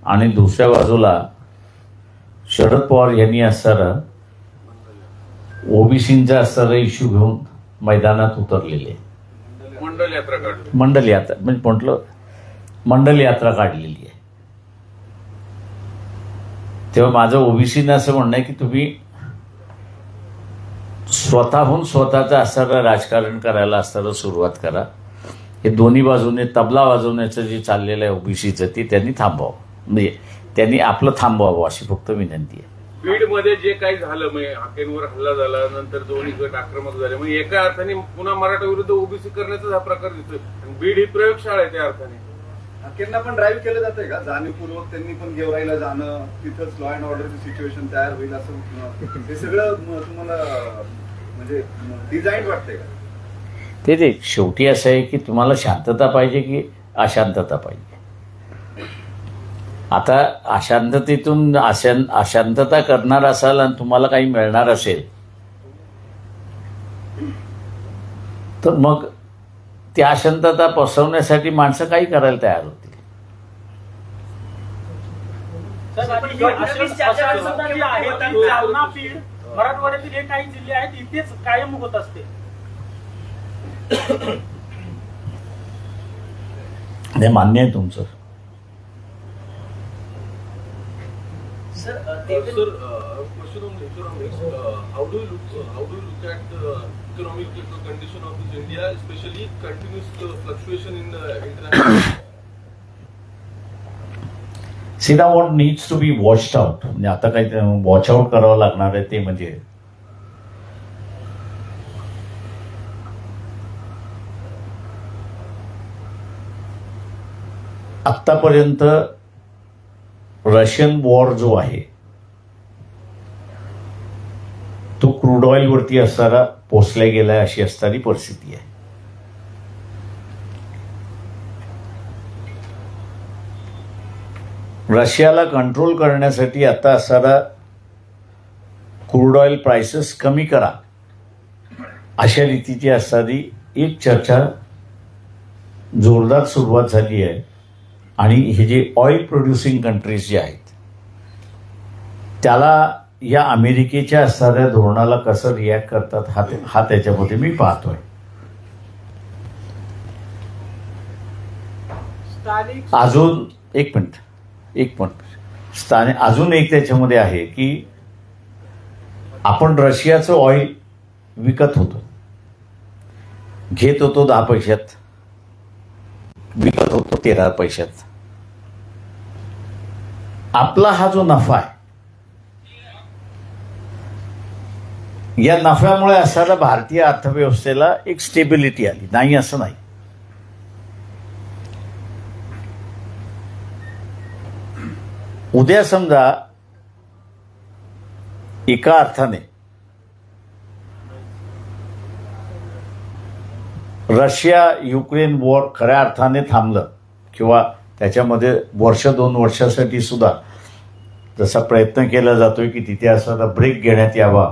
आणि दुसऱ्या बाजूला शरद पवार यांनी असणारं ओबीसींचा असणारा इश्यू घेऊन मैदानात उतरलेले. मंडल यात्रा काढली. मंडल यात्रा म्हणजे म्हटलं मंडल यात्रा काढलेली आहे. तेव्हा माझं ओबीसीनं असं म्हणणं आहे की तुम्ही स्वतःहून स्वतःचं असणारं राजकारण करायला असणारं सुरुवात करा. हे दोन्ही बाजूने तबला वाजवण्याचं जे चाललेलं आहे ओबीसीचं ते त्यांनी थांबवावं. म्हणजे त्यांनी आपलं थांबवावं अशी फक्त विनंती आहे. बीडमध्ये जे काही झालं, म्हणजे हाकेंवर हल्ला झाला, नंतर दोन्ही गट आक्रमक झाले, म्हणजे एका अर्थाने पुन्हा मराठा विरुद्ध ओबीसी करण्याचा हा प्रकार दिसतोय. बीड ही प्रयोगशाळा आहे त्या अर्थाने. हाकेंना पण ड्राईव्ह केलं जातंय का जाणीवपूर्वक? त्यांनी पण गेवराईला जाणं, तिथंच लॉ अँड ऑर्डरची सिच्युएशन तयार होईल असं हे सगळं तुम्हाला म्हणजे डिझाईन वाटतंय का? ते शेवटी असं आहे की तुम्हाला शांतता पाहिजे की अशांतता पाहिजे. आता अशांततेतून अशांतता करणार असाल आणि तुम्हाला काही मिळणार असेल तर मग ती अशांतता पसरवण्यासाठी माणसं काही करायला तयार होतील. जालना, बीड, मराठवाड्यातील हे काही जिल्हे आहेत इथेच कायम होत असते. हे मान्य आहे तुमचं. Sir, question on economics. How do you look at the economic condition of this India, especially continuous fluctuation in the international? See, now what needs to be watched out, म्हणजे आता काही वॉच आउट करावं लागणार आहे ते म्हणजे आत्तापर्यंत Russian war जो आहे तो क्रूड ऑइलवरती असताना पोचल्या गेलाय अशी असणारी परिस्थिती आहे. रशियाला कंट्रोल करण्यासाठी आता असणारा क्रूड ऑइल प्राइसेस कमी करा अशा रीतीची असणारी एक चर्चा जोरदार सुरुवात झाली आहे. आणि हे जे ऑइल प्रोड्युसिंग कंट्रीज जे आहेत त्याला या अमेरिकेच्या असणाऱ्या धोरणाला कसं रिॲक्ट करतात हा त्याच्यामध्ये मी पाहतोय. अजून एक मिनिट अजून एक त्याच्यामध्ये आहे की आपण रशियाचं ऑइल विकत होतो, घेत होतो 10 पैशात, विकत होतो 13 पैशात. आपला हा जो नफा आहे या नफ्यामुळे असणारा भारतीय अर्थव्यवस्थेला एक स्टेबिलिटी आली नाही असं नाही. उद्या समजा एका अर्थाने रशिया युक्रेन वॉर खऱ्या अर्थाने थांबलं किंवा त्याच्यामध्ये 1-2 वर्षासाठी सुद्धा जसा प्रयत्न केला जातोय की तिथे असणारा ब्रेक घेण्यात यावा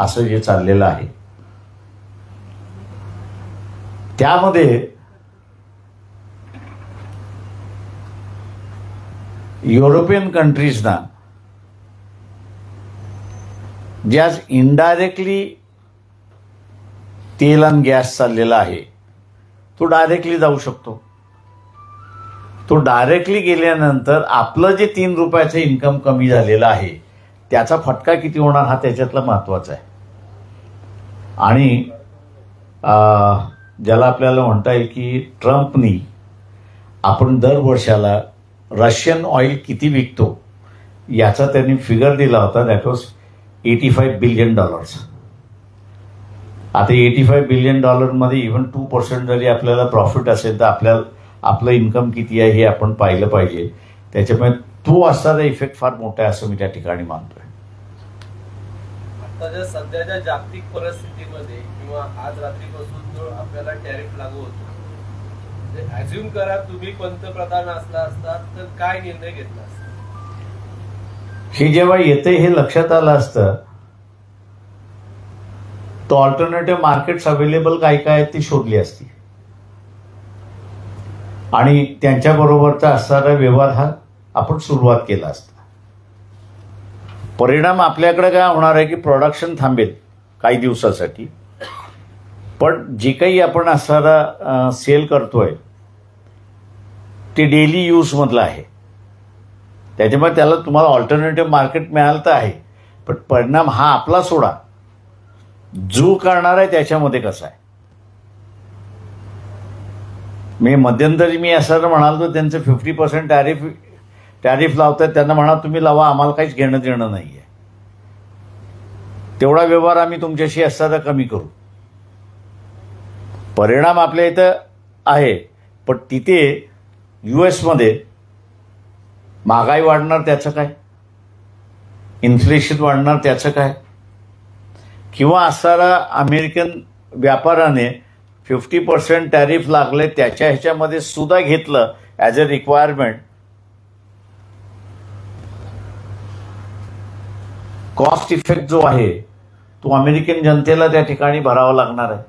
असं जे चाललेलं आहे त्यामध्ये युरोपियन कंट्रीजना जे आज इनडायरेक्टली तेल आणि गॅस चाललेला आहे तो डायरेक्टली जाऊ शकतो. तो डायरेक्टली गेल्यानंतर आपलं जे 3 रुपयाचं इन्कम कमी झालेलं आहे त्याचा फटका किती होणार हा त्याच्यातला महत्वाचा आहे. आणि ज्याला आपल्याला म्हणता येईल की ट्रम्पनी आपण दर वर्षाला रशियन ऑइल किती विकतो याचा त्यांनी फिगर दिला होता, दॅट वॉज $85 बिलियन. आता $85 बिलियन मध्ये इव्हन 2% जरी आपल्याला प्रॉफिट असेल तर आपलं इन्कम किती आहे हे आपण पाहिलं पाहिजे. त्याच्यामुळे तो असणारा इफेक्ट फार मोठा आहे असं मी त्या ठिकाणी मानतोय. आता सध्याच्या जागतिक परिस्थितीमध्ये किंवा आज रात्रीपासून जो आपल्याला टॅरिफ लागू होतो, अज्युम करा तुम्ही पंतप्रधान असता तर काय निर्णय घेतला असता? हे जेव्हा येते हे लक्षात आलं असतं तो ऑल्टरनेटिव्ह मार्केट्स अवेलेबल काय आहेत ती शोधली असती आणि त्यांच्याबरोबरचा असणारा व्यवहार हा आपण सुरुवात केला असता. परिणाम आपल्याकडे काय होणार आहे की प्रोडक्शन थांबेल काही दिवसासाठी, पण जे काही आपण असणारा सेल करतोय ते डेली यूज मधलं आहे. त्याच्यामुळे त्याला तुम्हाला ऑल्टरनेटिव्ह मार्केट मिळालं तर आहे, पण परिणाम हा आपला सोडा जो करणार आहे त्याच्यामध्ये कसा आहे. मी मध्यंतरी मी असं म्हणालो त्यांचं 50% टॅरिफ लावतात, त्यांना म्हणा तुम्ही लावा, आम्हाला काहीच घेणं देणं नाही आहे. तेवढा व्यवहार आम्ही तुमच्याशी असता तर कमी करू. परिणाम आपल्या इथं आहे, पण तिथे US महागाई वाढणार त्याचं काय, इन्फ्लेशन वाढणार त्याचं काय, किंवा असणारा अमेरिकन व्यापाराने 50% टॅरिफ लागले त्याच्या ह्याच्यामध्ये सुद्धा घेतलं as a requirement. Cost effect जो आहे तो अमेरिकन जनतेला त्या ठिकाणी भरावा लागणार आहे.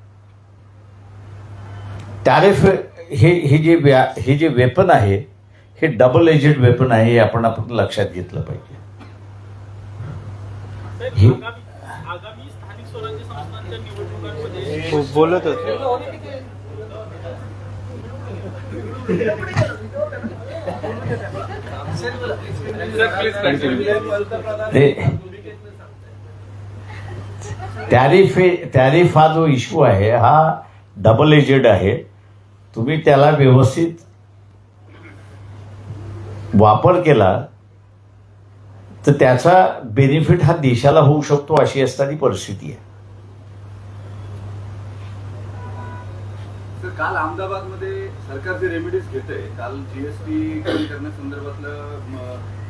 टॅरिफ हे जे वेपन आहे हे डबल एजेड वेपन आहे, हे आपण लक्षात घेतलं पाहिजे. आगामी स्थानिक स्वराज्य संस्थांच्या निवडणुकांमध्ये बोलत होते. टॅरिफ हा जो इश्यू आहे हा डबल एजेड आहे. तुम्ही त्याला व्यवस्थित वापर केला तर त्याचा बेनिफिट हा देशाला होऊ शकतो, अशी असणारी परिस्थिती आहे. काल अहमदाबादमध्ये सरकार जे रेमेडीज घेतंय, काल GST कमी करण्यासंदर्भातलं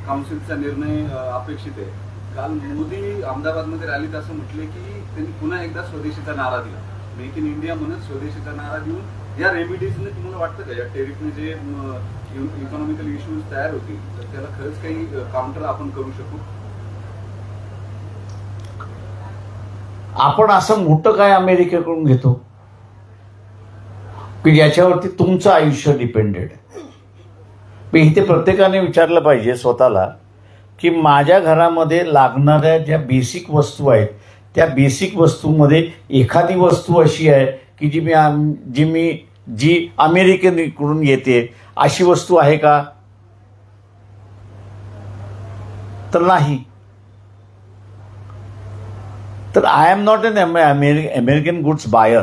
काउन्सिलचा निर्णय अपेक्षित आहे. काल मोदी अहमदाबादमध्ये रॅलीत असं म्हटले की त्यांनी पुन्हा एकदा स्वदेशीचा नारा दिला, मेक इन इंडिया म्हणत स्वदेशीचा नारा देऊन या रेमेडीजने तुम्हाला वाटतं का या टेरिफने जे इकॉनॉमिकल इश्यूज तयार होतील तर त्याला खरंच काही काउंटर आपण करू शकू? आपण असं मोठं काय अमेरिकेकडून घेतो की ज्याच्यावरती तुमचं आयुष्य डिपेंडेड आहे? पण इथे प्रत्येकाने विचारलं पाहिजे स्वतःला की माझ्या घरामध्ये लागणाऱ्या ज्या बेसिक वस्तू आहेत त्या बेसिक वस्तूमध्ये एखादी वस्तू अशी आहे की जी अमेरिकेकडून येते अशी वस्तू आहे का? तर नाही. तर I am not an American goods buyer.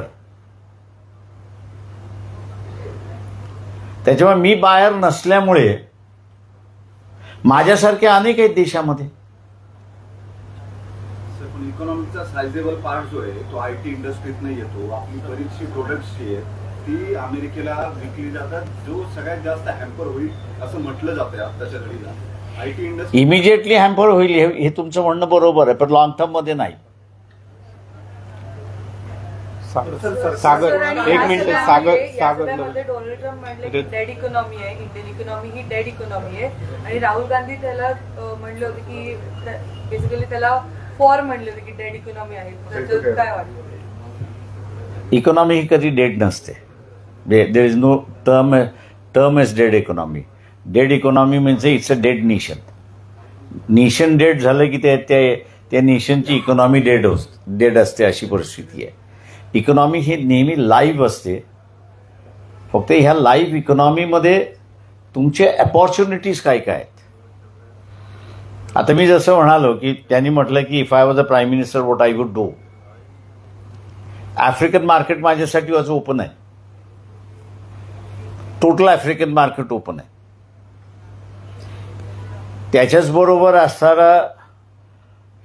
त्याच्यामुळे मी बायर नसल्यामुळे माझ्यासारख्या अनेक आहेत देशामध्ये. पण इकॉनॉमिकचा सायझेबल पार्ट जो आहे तो IT इंडस्ट्रीतनं येतो. आपली बरीचशी प्रोडक्ट्स जी आहेत ती अमेरिकेला विकली जातात, जो सगळ्यात जास्त हॅम्पर होईल असं म्हटलं जातंय आताच्या घडीला. IT इंडस्ट्री इमिजिएटली हॅम्पर होईल हे तुमचं म्हणणं बरोबर आहे, पण लॉंग टर्म मध्ये नाही. सागर एक मिनिट. सागर डोनाल्ड ट्रम्प म्हणले की डेड इकॉनॉमी आहे, इंडियन इकॉनॉमी ही डेड इकॉनॉमी आहे, आणि राहुल गांधी त्याला म्हणले होते की बेसिकली त्याला फॉर म्हणले होते की डेड इकॉनॉमी आहे. तर काय वाटतं? इकॉनॉमी ही कधी डेड नसते. There is no term is dead economy. Dead economy म्हणजे it's a dead nation. Nation dead झालं की त्या नेशनची इकॉनॉमी डेड असते, अशी परिस्थिती आहे. इकॉनॉमी ही नेहमी लाईव्ह असते. फक्त ह्या लाईव्ह इकॉनॉमीमध्ये तुमचे अपॉर्च्युनिटीज काय काय आहेत. आता मी जसं म्हणालो की त्यांनी म्हटलं की if I was a prime minister what I would do. African market माझ्यासाठी आज ओपन आहे. टोटल आफ्रिकन मार्केट ओपन आहे. त्याच्याच बरोबर असणारा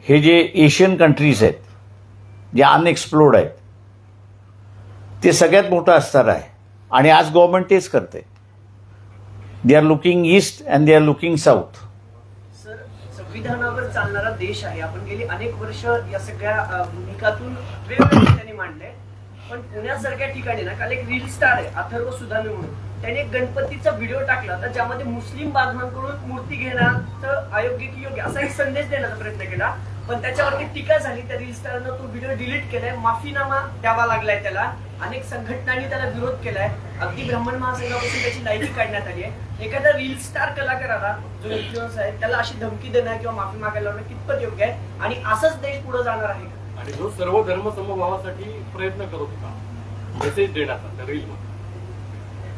हे जे एशियन कंट्रीज आहेत जे अनएक्सप्लोर्ड आहेत ते सगळ्यात मोठं असणार आहे. आणि आज गव्हर्नमेंट तेच करते. They are looking east and they are looking south. Sir, संविधानावर चालणारा देश आहे. आपण गेली अनेक वर्ष या सगळ्या भूमिकातून वेगवेगळ्या ठिकाणी मांडले. पण पुण्यासारख्या ठिकाणी ना काल एक रील स्टार आहे अथर्व सुदामे म्हणून, त्याने एक गणपतीचा व्हिडिओ टाकला होता ज्यामध्ये मुस्लिम बांधवांकडून मूर्ती घेण्याचं अयोग्य की योग्य असा एक संदेश देण्याचा प्रयत्न केला. पण त्याच्यावरती टीका झाली. त्या रील स्टारनं तो व्हिडिओ डिलीट केलाय, माफीनामा द्यावा लागलाय त्याला. अनेक संघटनांनी त्याला विरोध केलाय. अगदी ब्राह्मण महासंघापासून त्याची लायकी काढण्यात आली आहे. एखाद्या रील स्टार कलाकाराला जो इन्फ्लुएन्स आहे त्याला अशी धमकी देणं किंवा माफी मागायला लावणं कितपत योग्य आहे आणि असंच देश पुढे जाणार आहे? आणि जो सर्व धर्म समभावासाठी प्रयत्न करत होता मेसेज देण्याचा त्या रील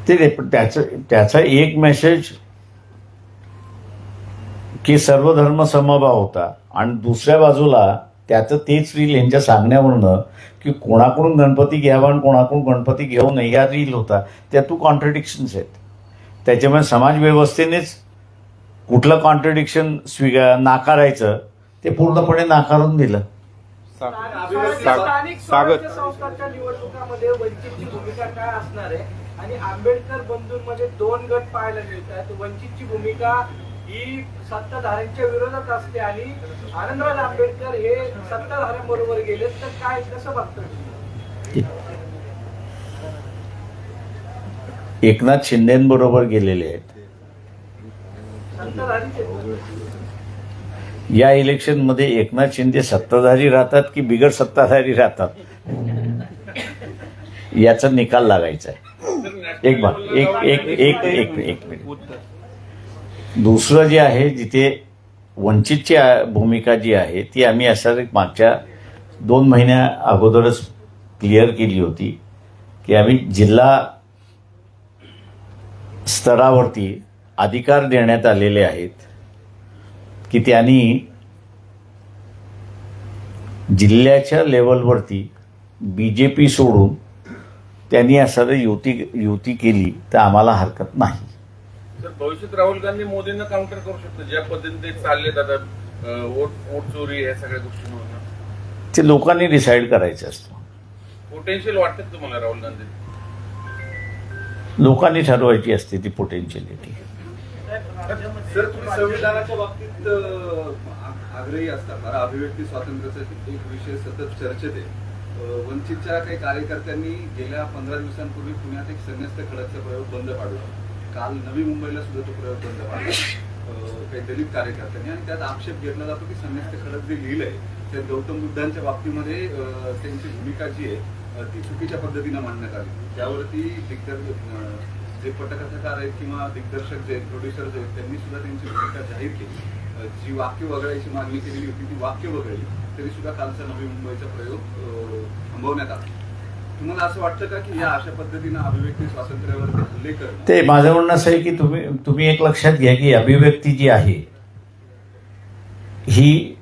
ते पण त्याचा एक मेसेज की सर्व धर्म समभाव होता आणि दुसऱ्या बाजूला त्याचं तेच रील यांच्या सांगण्यावरनं की कोणाकडून गणपती घ्यावा आणि कोणाकडून गणपती घेऊ नये या रील होता. त्यातून कॉन्ट्रडिक्शन्स आहेत. त्याच्यामुळे समाज व्यवस्थेनेच कुठलं कॉन्ट्रडिक्शन नाकारायचं ते पूर्णपणे नाकारून दिलं. स्थानिक स्वराज्य संस्थांच्या निवडणुकामध्ये वंचितची भूमिका काय असणार आहे आणि आंबेडकर बंधूंमध्ये 2 गट पाहायला मिळत आहेत. वंचितची भूमिका ही सत्ताधाऱ्यांच्या विरोधात असते आणि आनंदराज आंबेडकर हे सत्ताधाऱ्यांबरोबर गेले तर काय कसं बघतो? एकनाथ शिंदेबरोबर गेलेले आहेत. या इलेक्शनमध्ये एकनाथ शिंदे सत्ताधारी राहतात की बिगर सत्ताधारी राहतात याचा निकाल लागायचा आहे. एक मिनिट. दुसरं जे आहे, जिथे वंचितची भूमिका जी आहे ती आम्ही असं मागच्या 2 महिन्या अगोदरच क्लिअर केली होती की आम्ही जिल्हा स्तरावरती अधिकार देण्यात आलेले आहेत की त्यांनी जिल्ह्याच्या लेवलवरती बीजेपी सोडून त्यांनी असं युती केली तर आम्हाला हरकत नाही. सर, भविष्यात राहुल गांधी मोदींना काउंटर करू शकतो ज्या पद्धतीने ते चालले जातात, वोट चोरी ह्या सगळ्या गोष्टी ते लोकांनी डिसाईड करायचं असतं. पोटेन्शियल वाटतं तुम्हाला राहुल गांधी? लोकांनी ठरवायची असते ती पोटेन्शियलिटी. सर, तुम्ही संविधानाच्या बाबतीत आग्रही असता. मला अभिव्यक्ती स्वातंत्र्याचा एक विषय सतत चर्चेत आहे. वंचितच्या काही कार्यकर्त्यांनी गेल्या 15 दिवसांपूर्वी पुण्यात एक संन्यस्त खडकचा प्रयोग बंद पाडला. काल नवी मुंबईला सुद्धा तो प्रयोग बंद पाडला काही दलित कार्यकर्त्यांनी, आणि त्यात आक्षेप घेतला जातो की संन्यस्त खडक जे लिहिलंय ते गौतम बुद्धांच्या बाबतीमध्ये त्यांची भूमिका जी आहे ती चुकीच्या पद्धतीनं मांडण्यात आली. त्यावरती जे पटकथाकार आहेत किंवा दिग्दर्शक जे प्रोड्युसर जे आहेत त्यांनी सुद्धा त्यांची भूमिका जाहीर केली. जी वाक्य वगळायची मागणी केलेली होती ती वाक्य वगळली, तरी सुद्धा कालचा नवी मुंबईचा प्रयोग थांबवण्यात आला. तुम्हाला असं वाटतं का की या अशा पद्धतीनं अभिव्यक्ती स्वातंत्र्यावरती हल्ले करणं? ते माझं म्हणणं असं आहे की तुम्ही एक लक्षात घ्या की अभिव्यक्ती जी आहे ही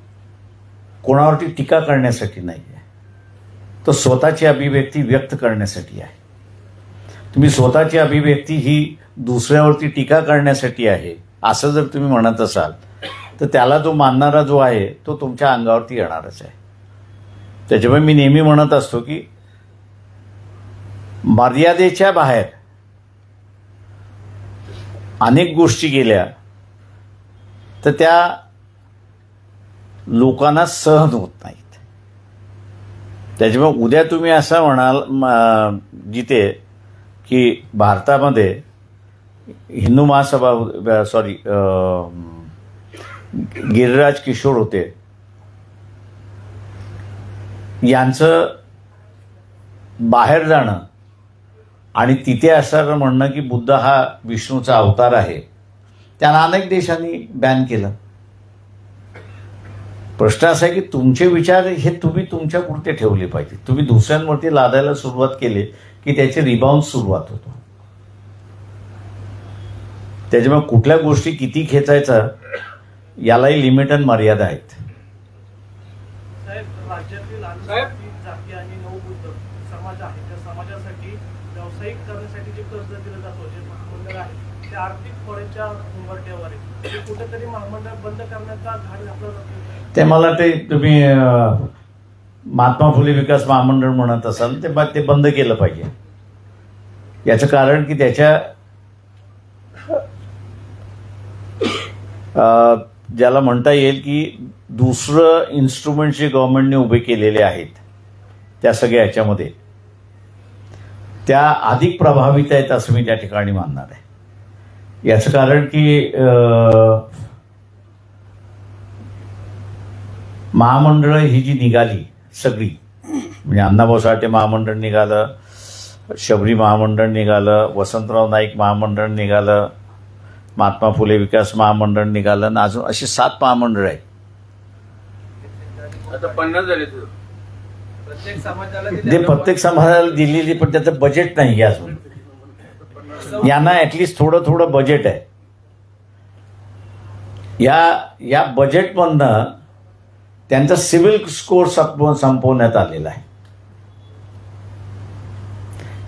कोणावरती टीका करण्यासाठी नाही आहे, तर स्वतःची अभिव्यक्ती व्यक्त करण्यासाठी आहे. तुम्ही स्वतःची अभिव्यक्ती ही दुसऱ्यावरती टीका करण्यासाठी आहे असं जर तुम्ही म्हणत असाल तर त्याला जो मानणारा जो आहे तो तुमच्या अंगावरती येणारच आहे. त्याच्यामुळे मी नेहमी म्हणत असतो की मर्यादेच्या बाहेर अनेक गोष्टी गेल्या तर त्या लोकांना सहन होत नाहीत. त्याच्यामुळे उद्या तुम्ही असं म्हणाल जिथे की भारतामध्ये हिंदू महासभा गिरिराज किशोर होते, यांचं बाहेर जाणं आणि तिथे असं म्हणणं की बुद्ध हा विष्णूचा अवतार आहे, त्यांना अनेक देशांनी बॅन केलं. प्रश्न असा आहे की तुमचे विचार हे तुम्ही तुमच्या पुरते ठेवले पाहिजे. तुम्ही दुसऱ्यांवरती लादायला सुरुवात केली की त्याचे रिबाउंड सुरुवात होतो. त्याच्यामुळे कुठल्या गोष्टी किती खेचायचा यालाही लिमिट आणि मर्यादा आहेत. राज्यातील जाती आणि नवबुद्ध समाज आहे त्या समाजासाठी व्यावसायिक करण्यासाठी जे कर्ज दिलं जातं जे महामंडळ आहे ते आर्थिक खोड्याच्या उंबरठ्यावर आहे. ते कुठेतरी महामंडळ बंद करण्याचा घाट घातला जातो. ते मला ते तुम्ही महात्मा फुले विकास महामंडळ म्हणत असाल ते बंद केलं पाहिजे. याचं कारण की त्याच्या ज्याला म्हणता येईल की दुसरं इन्स्ट्रुमेंट जे गव्हर्नमेंटने उभे केलेले आहेत त्या सगळ्या ह्याच्यामध्ये त्या अधिक प्रभावित आहेत असं मी त्या ठिकाणी मानणार आहे. याचं कारण की महामंडळं ही जी निघाली सगळी, म्हणजे अण्णाभाऊ साठे महामंडळ निघालं, शबरी महामंडळ निघालं, वसंतराव नाईक महामंडळ निघालं, महात्मा फुले विकास महामंडळ निघालं आणि अजून अशी 7 महामंडळ आहेत. आता 50 झाले. प्रत्येक समाजाला ते प्रत्येक समाजाला दिलेली, पण त्याचं बजेट नाही अजून. यांना ॲटलिस्ट थोडं बजेट आहे. या बजेटमधनं त्यांचा सिव्हिल स्कोर संपवण्यात आलेला आहे.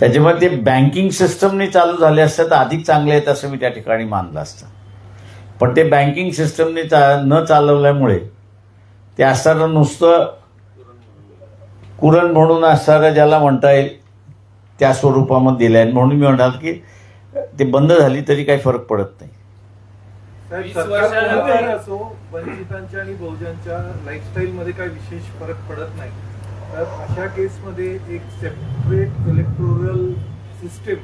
त्याच्यामुळे ते बँकिंग सिस्टमने चालू झाले असतं तर अधिक चांगले आहेत असं मी त्या ठिकाणी मानलं असतं. पण ते बँकिंग सिस्टमने न चालवल्यामुळे ते असताना नुसतं कुरण म्हणून असणारं ज्याला म्हणता येईल त्या स्वरूपामध्ये दिलं आहे. म्हणून मी म्हणाल की ते बंद झाली तरी काही फरक पडत नाही. असो वंचितांच्या आणि बहुजनच्या लाईफस्टाईल मध्ये काही विशेष फरक पडत नाही. तर अशा केसमध्ये एक सेपरेट इलेक्टोरल सिस्टीम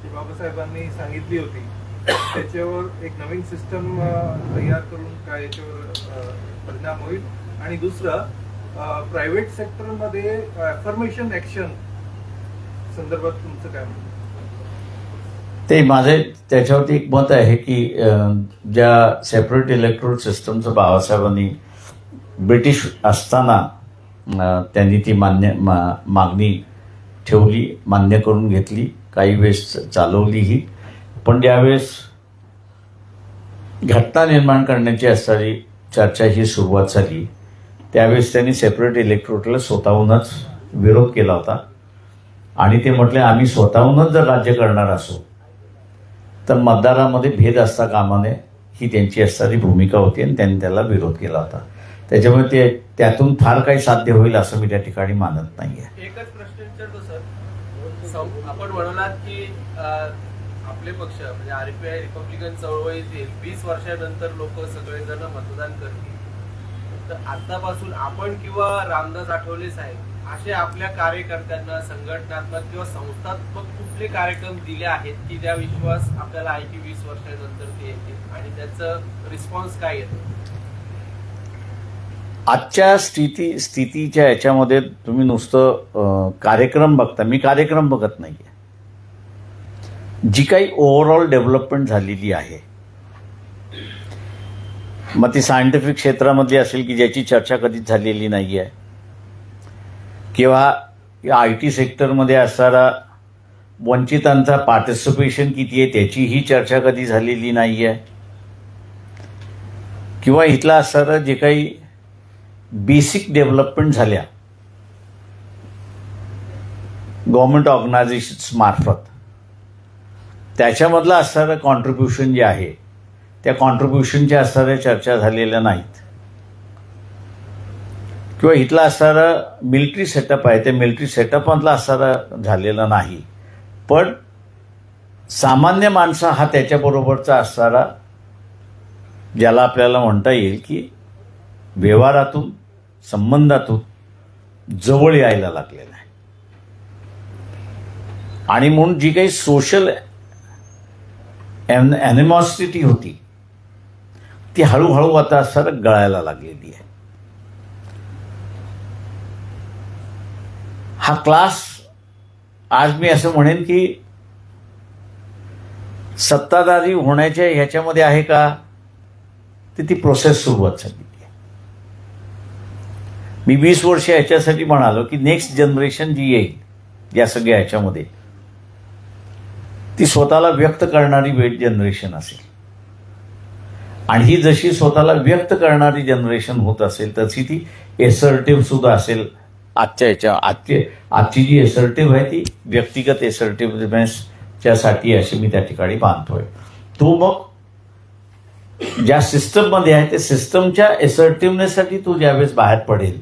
जी बाबासाहेबांनी सांगितली होती त्याच्यावर एक नवीन सिस्टम तयार करून काय याच्यावर परिणाम होईल. आणि दुसरं प्रायव्हेट सेक्टरमध्ये अफर्मेशन ऍक्शन संदर्भात तुमचं काय म्हणणं? ते माझे त्याच्यावरती एक मत आहे की ज्या सेपरेट इलेक्टोरल सिस्टमचं बाबासाहेबांनी ब्रिटिश असताना त्यांनी ती मागणी ठेवली, मान्य करून घेतली, काही वेळेस चालवलीही. पण ज्यावेळेस घटना निर्माण करण्याची असणारी चर्चा ही सुरुवात झाली त्यावेळेस त्यांनी सेपरेट इलेक्टोरलला स्वतःहूनच विरोध केला होता. आणि ते म्हटले आम्ही स्वतःहूनच जर राज्य करणार असो तर मतदारामध्ये भेद असता कामा नये ही त्यांची असणारी भूमिका होती आणि त्यांनी त्याला विरोध केला होता. त्याच्यामुळे त्यातून फार काही साध्य होईल असं मी त्या ठिकाणी मानत नाही आहे. एकच प्रश्न विचारतो सर, आपण म्हणालात की आपले पक्ष म्हणजे RPI रिपब्लिकन चळवळीतील 20 वर्षानंतर लोक सगळेजण मतदान करतील. तर आतापासून आपण किंवा रामदास आठवले साहेब असे आपल्या कार्यकर्त्यांना संघटनात्मक किंवा संस्थात्मक कुठले कार्यक्रम दिले आहेत की त्या विश्वास आपल्याला आहे की 20 वर्षानंतर ते येतील आणि त्याचं रिस्पॉन्स काय येतो? आजच्या स्थितीच्या याच्यामध्ये तुम्ही नुसतं कार्यक्रम बघता, मी कार्यक्रम बघत नाही आहे. जी काही ओव्हरऑल डेव्हलपमेंट झालेली आहे मग ती सायंटिफिक क्षेत्रामधली असेल की ज्याची चर्चा कधीच झालेली नाही आहे किंवा IT सेक्टरमध्ये असणारा वंचितांचा पार्टिसिपेशन किती आहे त्याचीही चर्चा कधी झालेली नाही आहे किंवा इथला असणारं जे काही बेसिक डेव्हलपमेंट झाल्या गव्हर्नमेंट ऑर्गनायझेशन्स मार्फत त्याच्यामधलं असणारं कॉन्ट्रीब्युशन जे आहे त्या कॉन्ट्रीब्युशनच्या असणाऱ्या चर्चा झालेल्या नाहीत किंवा इथला असणारं मिलिटरी सेटअप आहे ते मिलिटरी सेटअपमधला असणारं झालेलं नाही. पण सामान्य माणसा हा त्याच्याबरोबरचा असणारा ज्याला आपल्याला म्हणता येईल की व्यवहारातून संबंधातून जवळ यायला लागलेला आहे. आणि म्हणून जी काही सोशल ॲनिमॉसिटी होती ती हळूहळू आता असणारं गळायला लागलेली आहे. हा क्लास आज मी असं म्हणेन की सत्ताधारी होण्याच्या ह्याच्यामध्ये आहे का तर ती प्रोसेस सुरुवात झाली आहे. मी 20 वर्ष ह्याच्यासाठी म्हणालो की नेक्स्ट जनरेशन जी येईल या सगळ्या ह्याच्यामध्ये ती स्वतःला व्यक्त करणारी वेट जनरेशन असेल आणि ही जशी स्वतःला व्यक्त करणारी जनरेशन होत असेल तशी ती एसर्टिव्ह सुद्धा असेल. आजची जी एसर्टिव्ह आहे ती व्यक्तिगत एसर्टिव्हनेसच्या साठी अशी मी त्या ठिकाणी मानतोय. तो मग ज्या सिस्टममध्ये आहे त्या सिस्टमच्या एसर्टिव्हनेससाठी तो ज्यावेळेस बाहेर पडेल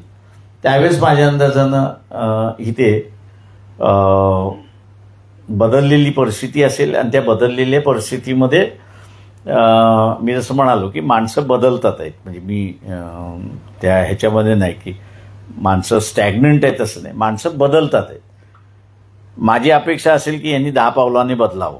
त्यावेळेस माझ्या अंदाजानं इथे बदललेली परिस्थिती असेल आणि त्या बदललेल्या परिस्थितीमध्ये मी जसं म्हणालो की माणसं बदलतात आहेत. म्हणजे मी त्या ह्याच्यामध्ये नाही की माणसं स्टॅग्नंट आहेत असं नाही, माणसं बदलतात आहेत. माझी अपेक्षा असेल की यांनी 10 पावलांनी बदलावं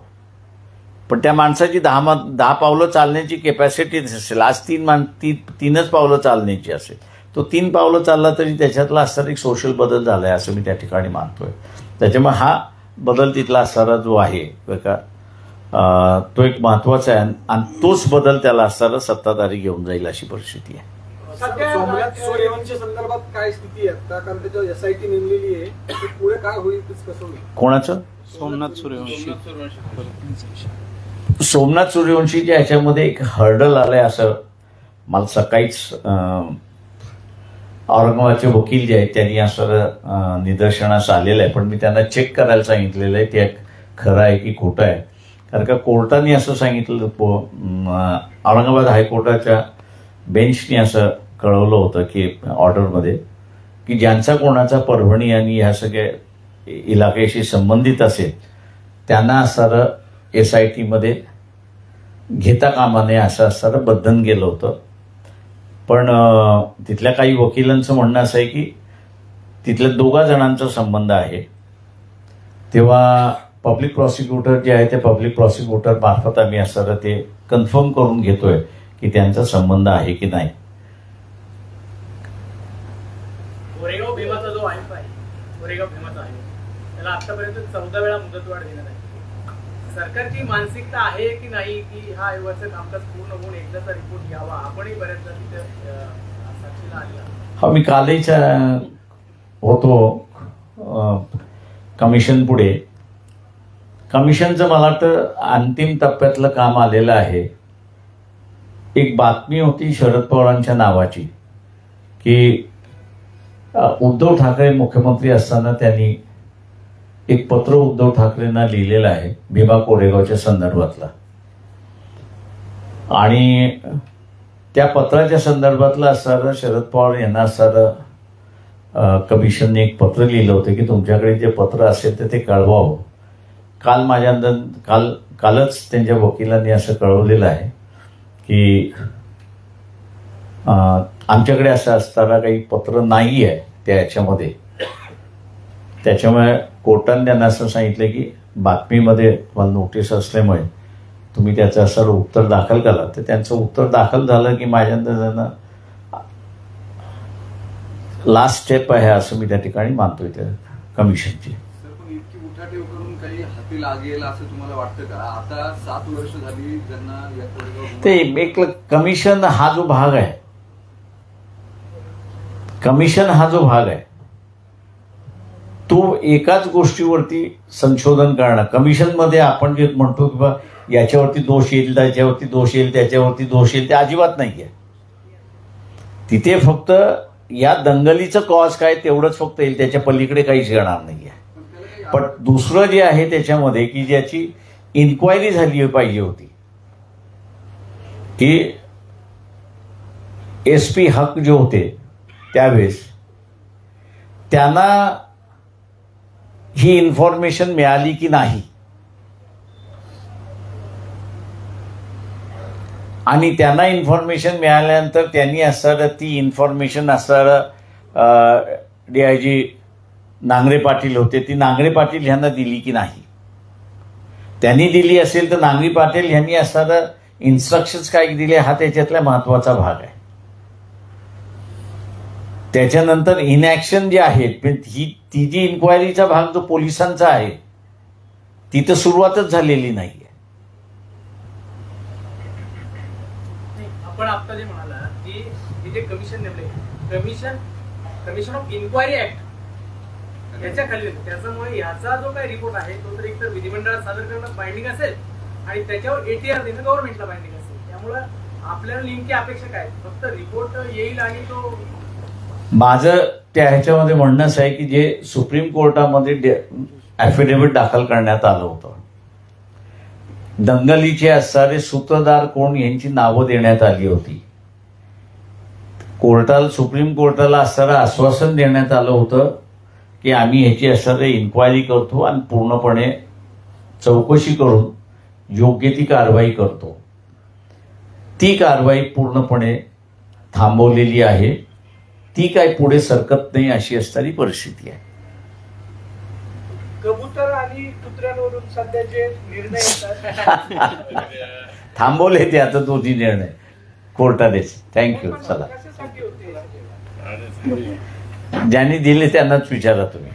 पण त्या माणसाची 10 पावलं चालण्याची कॅपॅसिटी असेल. आज 3च पावलं चालण्याची असेल तो 3 पावलं चालला तरी त्याच्यातला असणारा एक सोशल बदल झाला आहे असं मी त्या ठिकाणी मानतोय. त्याच्यामुळे हा बदल तिथला असणारा जो आहे का तो एक महत्वाचा आहे आणि तोच बदल त्याला असणारा सत्ताधारी घेऊन जाईल अशी परिस्थिती आहे. सोमनाथ सूर्यवंशी संदर्भात काय स्थिती आहे आता? कारण त्याच्यावर SIT नेमलेली आहे, ते पुढे काय होईल कसं होईल? कोणाचं? सोमनाथ सूर्यवंशी. सोमनाथ सूर्यवंशीच्या ह्याच्यामध्ये एक हर्डल आलंय असं मला सकाळीच औरंगाबादचे वकील जे आहेत त्यांनी असं निदर्शनास आलेलं आहे. पण मी त्यांना चेक करायला सांगितलेलं आहे ते खरं आहे की खोटं आहे. कारण का कोर्टाने असं सांगितलं औरंगाबाद हायकोर्टाच्या बेंचने असं कळवलं होतं की ऑर्डरमध्ये की ज्यांचा कोणाचा परभणी आणि ह्या सगळ्या इलाक्याशी संबंधित असेल त्यांना असणारं SITमध्ये घेता कामा नये असं असणारं बंधन गेलं होतं. पण तिथल्या काही वकिलांचं म्हणणं असं आहे की तिथल्या 2 जणांचा संबंध आहे. तेव्हा पब्लिक प्रॉसिक्युटर जे आहे ते पब्लिक प्रॉसिक्युटर मार्फत आम्ही असणारं ते कन्फर्म करून घेतोय की त्यांचा संबंध आहे की नाही. गोरेगाव भीमाचा जो आयोग आहे, गोरेगाव भीमाचा आयोग, त्याला आतापर्यंत 14 वेळा मुदतवाढ देण्यात आली. सरकारची मानसिकता आहे की नाही की हा आयोगाचं कामकाज पूर्ण होऊन एकदाचा रिपोर्ट घ्यावा? आपणही बऱ्याचदा तिथे साक्षीला आलेला. हा, मी कालच होतो कमिशन पुढे. कमिशनचं मला वाटतं अंतिम टप्प्यातलं काम आलेलं आहे. एक बातमी होती शरद पवारांच्या नावाची की उद्धव ठाकरे मुख्यमंत्री असताना त्यांनी एक पत्र उद्धव ठाकरेंना लिहिलेलं आहे भीमा कोरेगावच्या संदर्भातला. आणि त्या पत्राच्या संदर्भातलं असणारं शरद पवार यांना असणारं कमिशनने एक पत्र लिहिलं होतं की तुमच्याकडे जे पत्र असेल तर ते कळवावं. काल माझ्या कालच त्यांच्या वकिलांनी असं कळवलेलं आहे की आमच्याकडे असं असताना काही पत्र नाही आहे त्या याच्यामध्ये. त्याच्यामुळे कोर्टाने त्यांना असं सांगितलं की बातमीमध्ये मला नोटीस असल्यामुळे तुम्ही त्याचं असं उत्तर दाखल करा. तर त्यांचं उत्तर दाखल झालं की माझ्या त्यांना लास्ट स्टेप आहे असं मी त्या ठिकाणी मानतोय त्या कमिशनची. इतकी उठाठेव करून काही हाती लागेल असं तुम्हाला वाटतं का? आता 7 वर्ष झाली ज्यांना ते एक कमिशन हा जो भाग आहे, कमिशन हा जो भाग आहे तो एकाच गोष्टीवरती संशोधन करणं. कमिशनमध्ये आपण जे म्हणतो की बा याच्यावरती दोष येईल, त्याच्यावरती दोष येईल, त्याच्यावरती दोष येईल, ते अजिबात नाही आहे. तिथे फक्त या दंगलीचं कॉज काय तेवढंच फक्त येईल, त्याच्या पलीकडे काहीच येणार नाही आहे. पण दुसरं जे आहे त्याच्यामध्ये की ज्याची इन्क्वायरी झाली पाहिजे होती की SP हक जे होते त्यावेळेस त्यांना ही इन्फॉर्मेशन मिळाली की नाही, आणि त्यांना इन्फॉर्मेशन मिळाल्यानंतर त्यांनी असणारं ती इन्फॉर्मेशन असणारं DIG नांगरे पाटील होते, ती नांगरे पाटील ह्यांना दिली की नाही. त्यांनी दिली असेल तर नांगरे पाटील ह्यांनी असणारं इन्स्ट्रक्शन्स काय दिले हा त्याच्यातला महत्वाचा भाग आहे. त्याच्यानंतर इनॅक्शन जे आहे ती जी इन्क्वायरीचा भाग जो पोलिसांचा आहे ती तर सुरुवातच झालेली नाहीये. आपण आता जे म्हणाला की जे कमिशन नेमले कमिशन ऑफ इन्क्वायरी ऍक्ट याच्या खाली, त्याच्यामुळे याचा जो काही रिपोर्ट आहे तो तर एकतर विधिमंडळात सादर करणं बाइंडिंग असेल आणि त्याच्यावर ATR देणं गव्हर्नमेंटला बाइंडिंग असेल. त्यामुळे आपल्याला नेमकी अपेक्षा काय? फक्त रिपोर्ट येईल आणि तो माझं त्या ह्याच्यामध्ये म्हणणं असं आहे की जे सुप्रीम कोर्टामध्ये ॲफिडेव्हिट दाखल करण्यात आलं होतं, दंगलीचे असणारे सूत्रधार कोण यांची नावं देण्यात आली होती. सुप्रीम कोर्टाला असणारं आश्वासन देण्यात आलं होतं की आम्ही ह्याची असणारे इन्क्वायरी करतो आणि पूर्णपणे चौकशी करून योग्य ती कारवाई करतो. ती कारवाई पूर्णपणे थांबवलेली आहे. ती काय पुढे सरकत नाही अशी असणारी परिस्थिती आहे. कबूतर आणि कुत्र्यांवरून सध्या जे निर्णय येतात थांबवले ते आता दोन्ही निर्णय कोर्टानेच. थँक्यू. चला, कशासाठी होते? ज्यांनी दिले त्यांनाच विचारा तुम्ही.